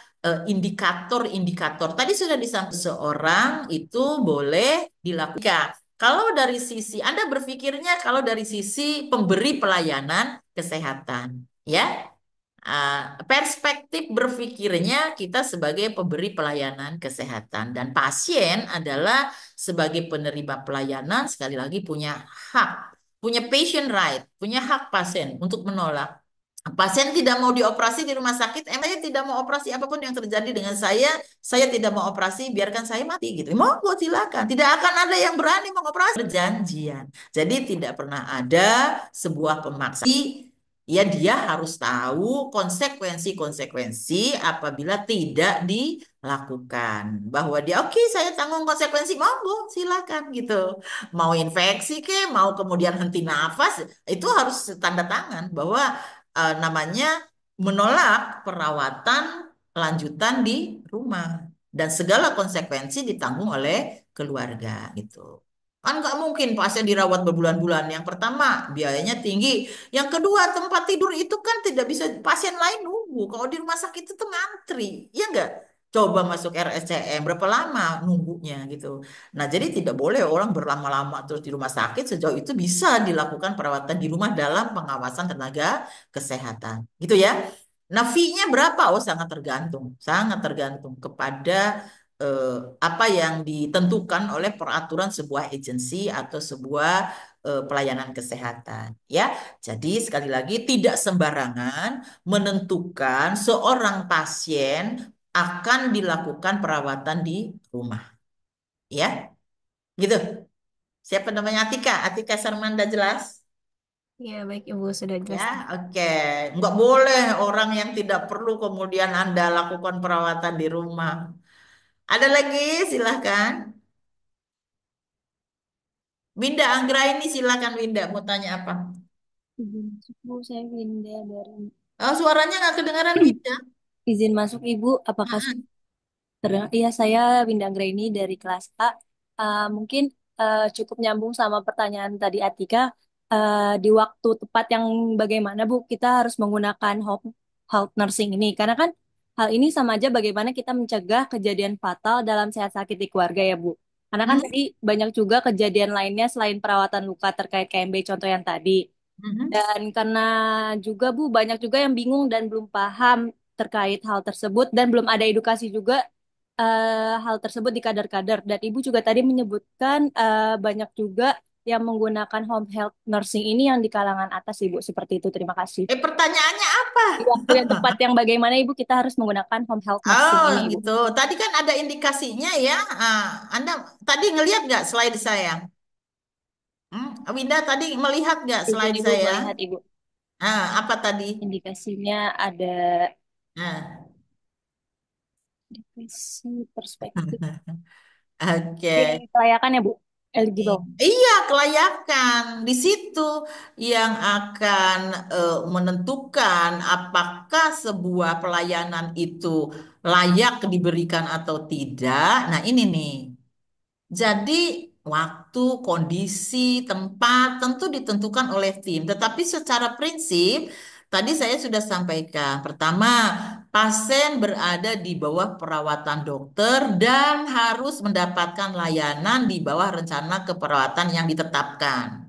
indikator-indikator. Tadi sudah disampaikan seorang itu boleh dilakukan. Kalau dari sisi, Anda berpikirnya kalau dari sisi pemberi pelayanan kesehatan, ya, perspektif berpikirnya kita sebagai pemberi pelayanan kesehatan dan pasien adalah sebagai penerima pelayanan sekali lagi punya hak, punya patient right, punya hak pasien untuk menolak. Pasien tidak mau dioperasi di rumah sakit, saya tidak mau operasi apapun yang terjadi dengan saya tidak mau operasi, biarkan saya mati gitu. Monggo silakan. Tidak akan ada yang berani mengoperasi perjanjian. Jadi tidak pernah ada sebuah pemaksaan. Ya dia harus tahu konsekuensi-konsekuensi apabila tidak dilakukan. Bahwa dia oke saya tanggung konsekuensi, monggo silakan gitu. Mau infeksi ke, mau kemudian henti nafas, itu harus tanda tangan bahwa namanya menolak perawatan lanjutan di rumah dan segala konsekuensi ditanggung oleh keluarga gitu. Kan nggak mungkin pasien dirawat berbulan-bulan. Yang pertama, biayanya tinggi. Yang kedua, tempat tidur itu kan tidak bisa pasien lain nunggu. Kalau di rumah sakit itu ngantri, ya nggak? Coba masuk RSCM, berapa lama nunggunya gitu. Nah, jadi tidak boleh orang berlama-lama terus di rumah sakit. Sejauh itu bisa dilakukan perawatan di rumah dalam pengawasan tenaga kesehatan. Gitu ya. Nah, fee-nya berapa? Oh, sangat tergantung kepada eh, apa yang ditentukan oleh peraturan sebuah agensi atau sebuah pelayanan kesehatan. Ya, jadi sekali lagi tidak sembarangan menentukan seorang pasien akan dilakukan perawatan di rumah. Ya, gitu. Siapa namanya Atika? Atika Sarmanda jelas? Ya, baik Ibu, sudah Ya, jelas. oke. Nggak boleh orang yang tidak perlu kemudian Anda lakukan perawatan di rumah. Ada lagi, silahkan. Winda Anggra ini silakan Winda, mau tanya apa? Izin masuk Bu, saya Winda dari Oh, suaranya nggak kedengaran Winda. izin masuk Ibu, apakah terdengar? Iya, saya Winda Anggraini dari kelas A. Mungkin cukup nyambung sama pertanyaan tadi Atika. Di waktu tepat yang bagaimana Bu kita harus menggunakan home health nursing ini? Karena kan hal ini sama aja bagaimana kita mencegah kejadian fatal dalam sehat sakit di keluarga ya Bu. Karena kan Hmm? tadi banyak juga kejadian lainnya selain perawatan luka terkait KMB contoh yang tadi. Mhm. Dan karena juga Bu, banyak juga yang bingung dan belum paham terkait hal tersebut dan belum ada edukasi juga hal tersebut di kader-kader. Dan Ibu juga tadi menyebutkan banyak juga yang menggunakan home health nursing ini yang di kalangan atas Ibu. Seperti itu, terima kasih. Pertanyaannya apa? Di waktu yang tepat yang bagaimana Ibu kita harus menggunakan home health nursing Oh, ini Ibu. gitu. Tadi kan ada indikasinya ya. Anda tadi ngelihat nggak slide saya? Winda tadi melihat nggak Izin slide Ibu saya? melihat Ibu. Apa tadi? Indikasinya ada Nah, indikasi perspektif. oke. Kelayakan ya Bu, eligible. Iya, kelayakan. Di situ yang akan menentukan apakah sebuah pelayanan itu layak diberikan atau tidak. Nah, ini nih. Jadi, waktu, kondisi, tempat tentu ditentukan oleh tim. Tetapi secara prinsip, tadi saya sudah sampaikan. Pertama, pasien berada di bawah perawatan dokter dan harus mendapatkan layanan di bawah rencana keperawatan yang ditetapkan.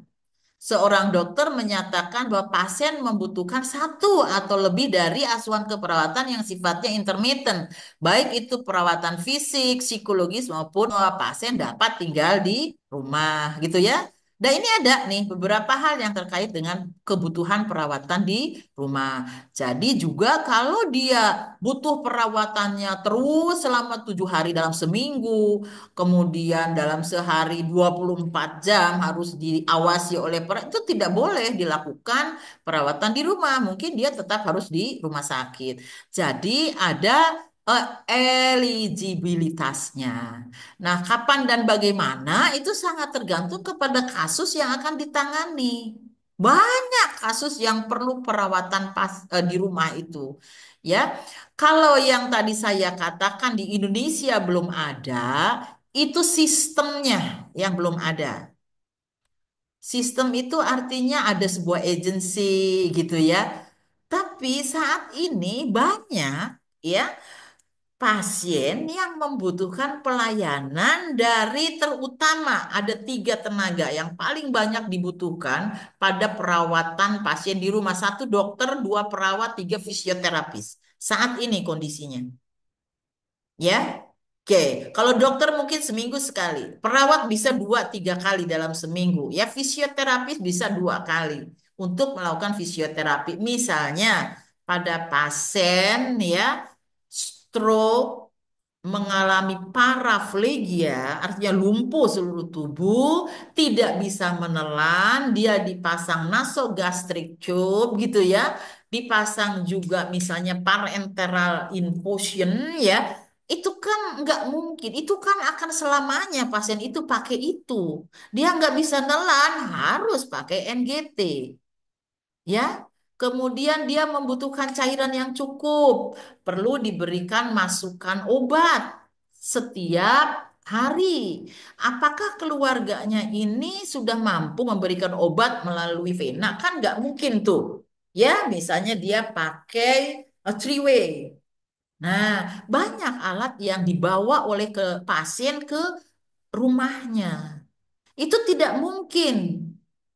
Seorang dokter menyatakan bahwa pasien membutuhkan satu atau lebih dari asuhan keperawatan yang sifatnya intermittent, baik itu perawatan fisik, psikologis maupun bahwa pasien dapat tinggal di rumah, gitu ya. Dan ini ada nih beberapa hal yang terkait dengan kebutuhan perawatan di rumah. Jadi juga kalau dia butuh perawatannya terus selama 7 hari dalam seminggu, kemudian dalam sehari 24 jam harus diawasi oleh itu tidak boleh dilakukan perawatan di rumah. Mungkin dia tetap harus di rumah sakit. Jadi ada Eligibilitasnya. Nah, kapan dan bagaimana itu sangat tergantung kepada kasus yang akan ditangani. Banyak kasus yang perlu perawatan di rumah itu. Ya, kalau yang tadi saya katakan di Indonesia belum ada, itu sistemnya yang belum ada. Sistem itu artinya ada sebuah agensi gitu ya. Tapi saat ini banyak ya pasien yang membutuhkan pelayanan dari terutama ada 3 tenaga yang paling banyak dibutuhkan pada perawatan pasien di rumah. 1 dokter, 2 perawat, 3 fisioterapis. Saat ini kondisinya. Ya, oke. Kalau dokter mungkin seminggu sekali, perawat bisa 2, 3 kali dalam seminggu. Ya, fisioterapis bisa 2 kali untuk melakukan fisioterapi. Misalnya pada pasien ya stroke mengalami paraplegia, artinya lumpuh seluruh tubuh, tidak bisa menelan, dia dipasang nasogastric tube gitu ya, dipasang juga misalnya parenteral infusion ya, itu kan nggak mungkin, itu kan akan selamanya pasien itu pakai itu, dia nggak bisa nelan, harus pakai NGT. Ya, kemudian dia membutuhkan cairan yang cukup, perlu diberikan masukan obat setiap hari. Apakah keluarganya ini sudah mampu memberikan obat melalui vena? Kan nggak mungkin tuh. Ya, misalnya dia pakai three way. Nah, banyak alat yang dibawa oleh ke pasien ke rumahnya. Itu tidak mungkin.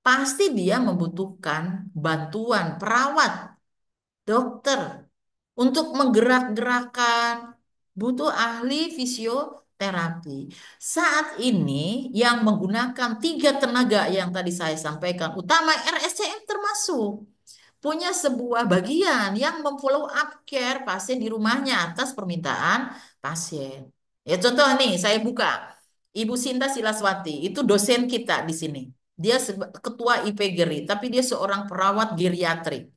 Pasti dia membutuhkan bantuan perawat, dokter untuk menggerak-gerakkan, butuh ahli fisioterapi. Saat ini yang menggunakan 3 tenaga yang tadi saya sampaikan, utama RSCM termasuk punya sebuah bagian yang memfollow up care pasien di rumahnya atas permintaan pasien. Ya contoh nih, saya buka. Ibu Sinta Silaswati, itu dosen kita di sini. Dia ketua IPGERI, tapi dia seorang perawat geriatrik.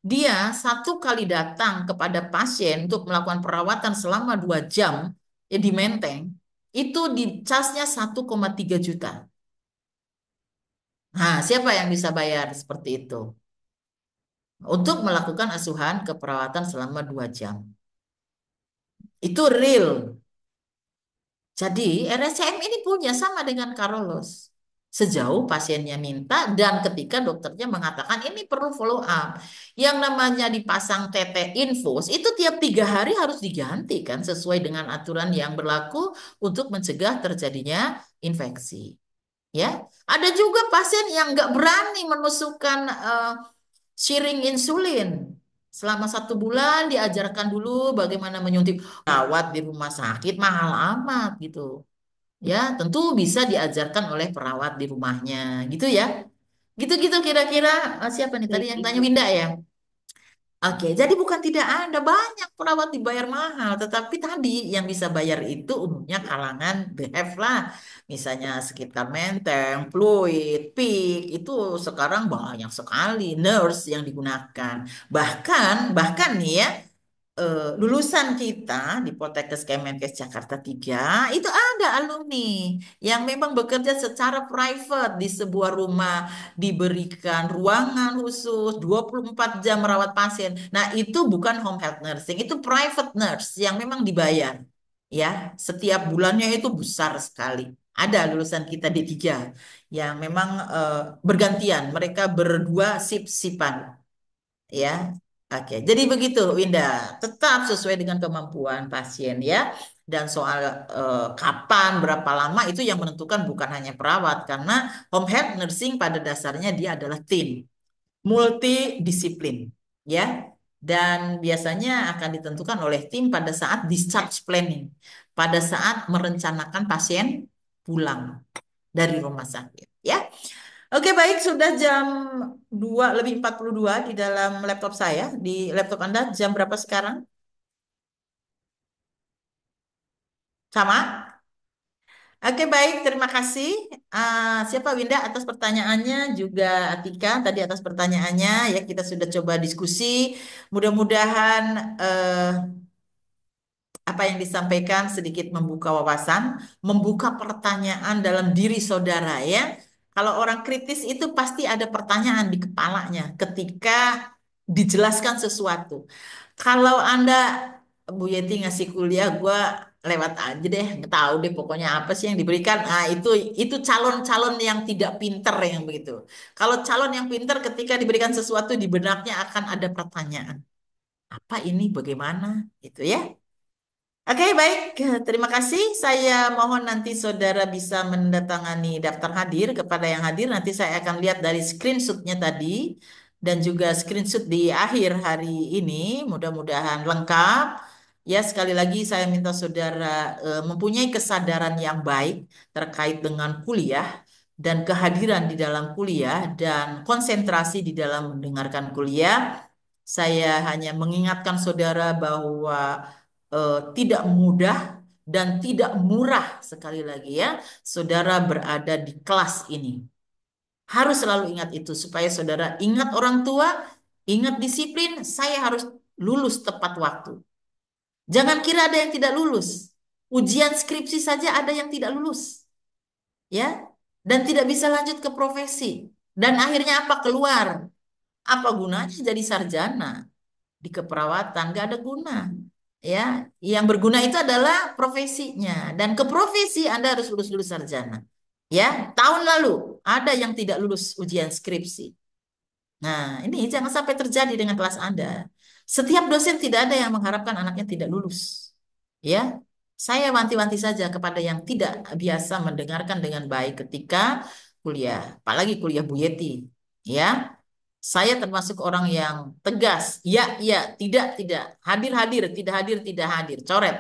Dia 1 kali datang kepada pasien untuk melakukan perawatan selama 2 jam ya, di Menteng, itu di casnya 1,3 juta. Nah, siapa yang bisa bayar seperti itu? Untuk melakukan asuhan keperawatan selama 2 jam. Itu real. Jadi RSCM ini punya sama dengan Carolus. Sejauh pasiennya minta dan ketika dokternya mengatakan ini perlu follow up. Yang namanya dipasang tete infus itu tiap 3 hari harus diganti kan sesuai dengan aturan yang berlaku untuk mencegah terjadinya infeksi. Ya, ada juga pasien yang nggak berani menusukkan syring insulin. Selama 1 bulan diajarkan dulu bagaimana menyuntik. Rawat di rumah sakit mahal amat gitu. Ya, tentu bisa diajarkan oleh perawat di rumahnya, gitu ya. Gitu-gitu kira-kira siapa nih tadi Baik, yang tanya Ibu. Winda ya? Oke, jadi bukan tidak ada banyak perawat dibayar mahal, tetapi tadi yang bisa bayar itu umumnya kalangan BF lah. Misalnya sekitar Menteng, Fluid, PIK, itu sekarang banyak sekali nurse yang digunakan. Bahkan nih ya, lulusan kita di Poltekkes Kemenkes Jakarta 3 itu ada alumni yang memang bekerja secara private di sebuah rumah diberikan ruangan khusus 24 jam merawat pasien. Nah, itu bukan home health nursing, itu private nurse yang memang dibayar. Ya, setiap bulannya itu besar sekali. Ada lulusan kita D3 yang memang bergantian, mereka berdua sip-sipan. Ya, oke. Jadi begitu, Winda. Tetap sesuai dengan kemampuan pasien ya. Dan soal kapan, berapa lama itu yang menentukan bukan hanya perawat, karena home health nursing pada dasarnya dia adalah tim, multidisiplin, ya. Dan biasanya akan ditentukan oleh tim pada saat discharge planning, pada saat merencanakan pasien pulang dari rumah sakit, ya. Oke, baik, sudah jam 2:42 di dalam laptop saya. Di laptop Anda jam berapa sekarang? Sama? Oke, baik, terima kasih. Siapa Winda atas pertanyaannya, juga Atika tadi atas pertanyaannya. Ya, kita sudah coba diskusi. Mudah-mudahan apa yang disampaikan sedikit membuka wawasan, membuka pertanyaan dalam diri saudara ya. Kalau orang kritis itu pasti ada pertanyaan di kepalanya ketika dijelaskan sesuatu. Kalau Anda, Bu Yeti ngasih kuliah, gue lewat aja deh, nggak tahu deh pokoknya apa sih yang diberikan. Ah itu calon-calon yang tidak pinter yang begitu. Kalau calon yang pinter ketika diberikan sesuatu di benaknya akan ada pertanyaan. Apa ini bagaimana? Itu ya. Oke, baik. Terima kasih. Saya mohon nanti saudara bisa mendatangani daftar hadir. Kepada yang hadir, nanti saya akan lihat dari screenshotnya tadi dan juga screenshot di akhir hari ini. Mudah-mudahan lengkap. Ya, sekali lagi saya minta saudara mempunyai kesadaran yang baik terkait dengan kuliah dan kehadiran di dalam kuliah dan konsentrasi di dalam mendengarkan kuliah. Saya hanya mengingatkan saudara bahwa tidak mudah dan tidak murah sekali lagi ya, saudara berada di kelas ini. Harus selalu ingat itu supaya saudara ingat orang tua, ingat disiplin, saya harus lulus tepat waktu. Jangan kira ada yang tidak lulus. Ujian skripsi saja ada yang tidak lulus, ya, dan tidak bisa lanjut ke profesi. Dan akhirnya apa keluar? Apa gunanya jadi sarjana? Di keperawatan nggak ada guna ya, yang berguna itu adalah profesinya dan ke profesi Anda harus lulus sarjana ya. Tahun lalu ada yang tidak lulus ujian skripsi. Nah, ini jangan sampai terjadi dengan kelas Anda. Setiap dosen tidak ada yang mengharapkan anaknya tidak lulus ya. Saya wanti-wanti saja kepada yang tidak biasa mendengarkan dengan baik ketika kuliah, apalagi kuliah Bu Yeti ya. Saya termasuk orang yang tegas. Ya, ya, tidak, tidak. Hadir, hadir, tidak hadir, tidak hadir. Coret.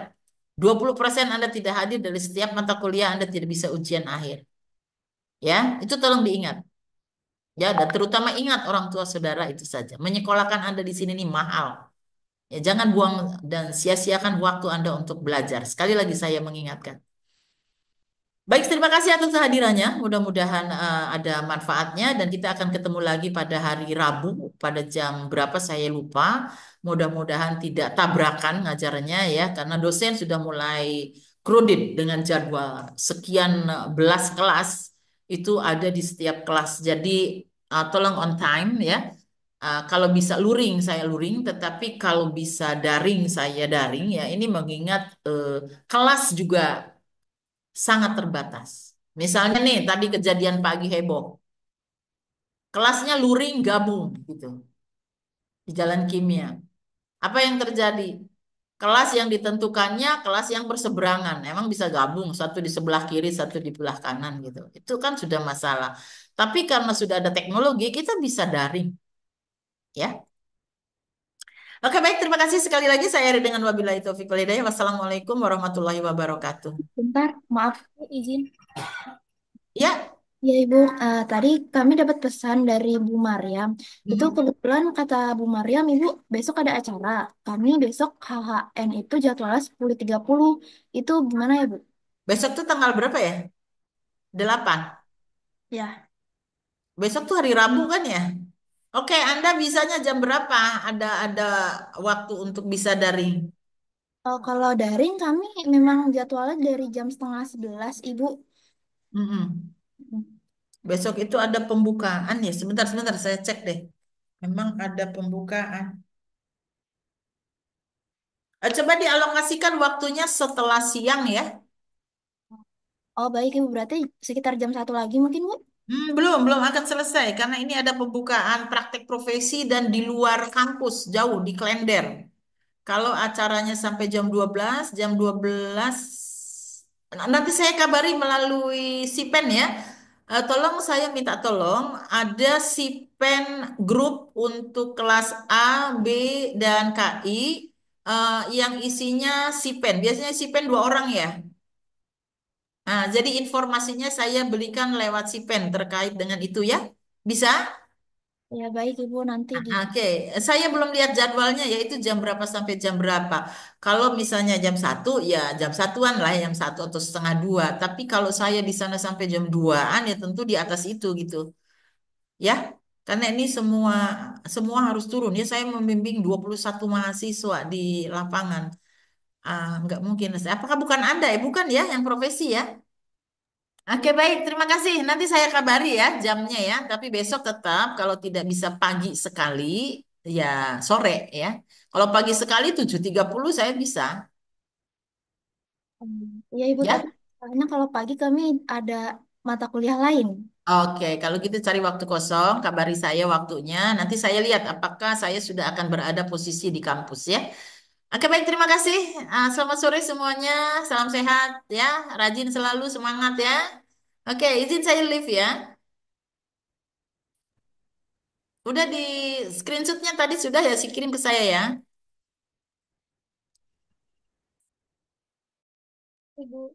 20% Anda tidak hadir dari setiap mata kuliah Anda tidak bisa ujian akhir. Ya, itu tolong diingat. Ya, dan terutama ingat orang tua saudara itu saja. Menyekolahkan Anda di sini ini mahal. Ya, jangan buang dan sia-siakan waktu Anda untuk belajar. Sekali lagi saya mengingatkan. Baik, terima kasih atas kehadirannya. Mudah-mudahan ada manfaatnya dan kita akan ketemu lagi pada hari Rabu pada jam berapa saya lupa. Mudah-mudahan tidak tabrakan ngajarnya ya karena dosen sudah mulai crowded dengan jadwal sekian belas kelas itu ada di setiap kelas. Jadi tolong on time ya. Kalau bisa luring saya luring, tetapi kalau bisa daring saya daring ya. Ini mengingat kelas juga sangat terbatas. Misalnya nih, tadi kejadian pagi heboh. Kelasnya luring gabung gitu di Jalan Kimia. Apa yang terjadi? Kelas yang ditentukannya kelas yang berseberangan. Emang bisa gabung satu di sebelah kiri, satu di sebelah kanan gitu. Itu kan sudah masalah. Tapi karena sudah ada teknologi, kita bisa daring, ya. Oke, baik. Terima kasih sekali lagi. Saya Eri dengan wabillahi taufiq wal hidayah. Wassalamualaikum warahmatullahi wabarakatuh. Bentar, maaf. Izin. Ya. Ya Ibu, tadi kami dapat pesan dari Bu Mariam. Itu Mhm. kebetulan kata Bu Mariam, Ibu besok ada acara. Kami besok HHN itu jadwalnya 10.30. Itu gimana ya Bu? Besok tuh tanggal berapa ya? 8. Ya. Besok tuh hari Rabu kan ya? Oke, Anda bisanya jam berapa? Ada waktu untuk bisa daring. Kalau daring kami memang jadwalnya dari jam setengah 11, Ibu. Mm-mm. Besok itu ada pembukaan ya. Sebentar, sebentar saya cek deh. Memang ada pembukaan. Coba dialokasikan waktunya setelah siang ya. Oh baik Ibu, berarti sekitar jam 1 lagi mungkin Bu? Belum akan selesai karena ini ada pembukaan praktek profesi dan di luar kampus jauh di Klender. Kalau acaranya sampai jam 12, nanti saya kabari melalui Sipen ya. Tolong saya minta tolong ada Sipen grup untuk kelas A, B, dan KI yang isinya Sipen. Biasanya Sipen 2 orang ya. Nah, jadi informasinya saya berikan lewat Sipen terkait dengan itu ya. Bisa? Ya baik Ibu, nanti di... Oke, saya belum lihat jadwalnya yaitu jam berapa sampai jam berapa. Kalau misalnya jam 1, ya jam satuan lah, jam 1 atau setengah 2. Tapi kalau saya di sana sampai jam 2-an, ya tentu di atas itu gitu. Ya, karena ini semua semua harus turun. Ya, saya membimbing 21 mahasiswa di lapangan. Nggak mungkin. Apakah bukan Anda ya? Bukan ya, yang profesi ya? Oke, baik. Terima kasih. Nanti saya kabari ya jamnya ya. Tapi besok tetap kalau tidak bisa pagi sekali, ya sore ya. Kalau pagi sekali 7.30 saya bisa. Iya Ibu, tapi Ya. soalnya kalau pagi kami ada mata kuliah lain. Oke, kalau gitu cari waktu kosong, kabari saya waktunya. Nanti saya lihat apakah saya sudah akan berada posisi di kampus ya. Oke, baik, terima kasih. Selamat sore semuanya. Salam sehat ya. Rajin selalu, semangat ya. Oke, izin saya live ya. Udah di screenshotnya tadi sudah ya, sih kirim ke saya ya. Ibu.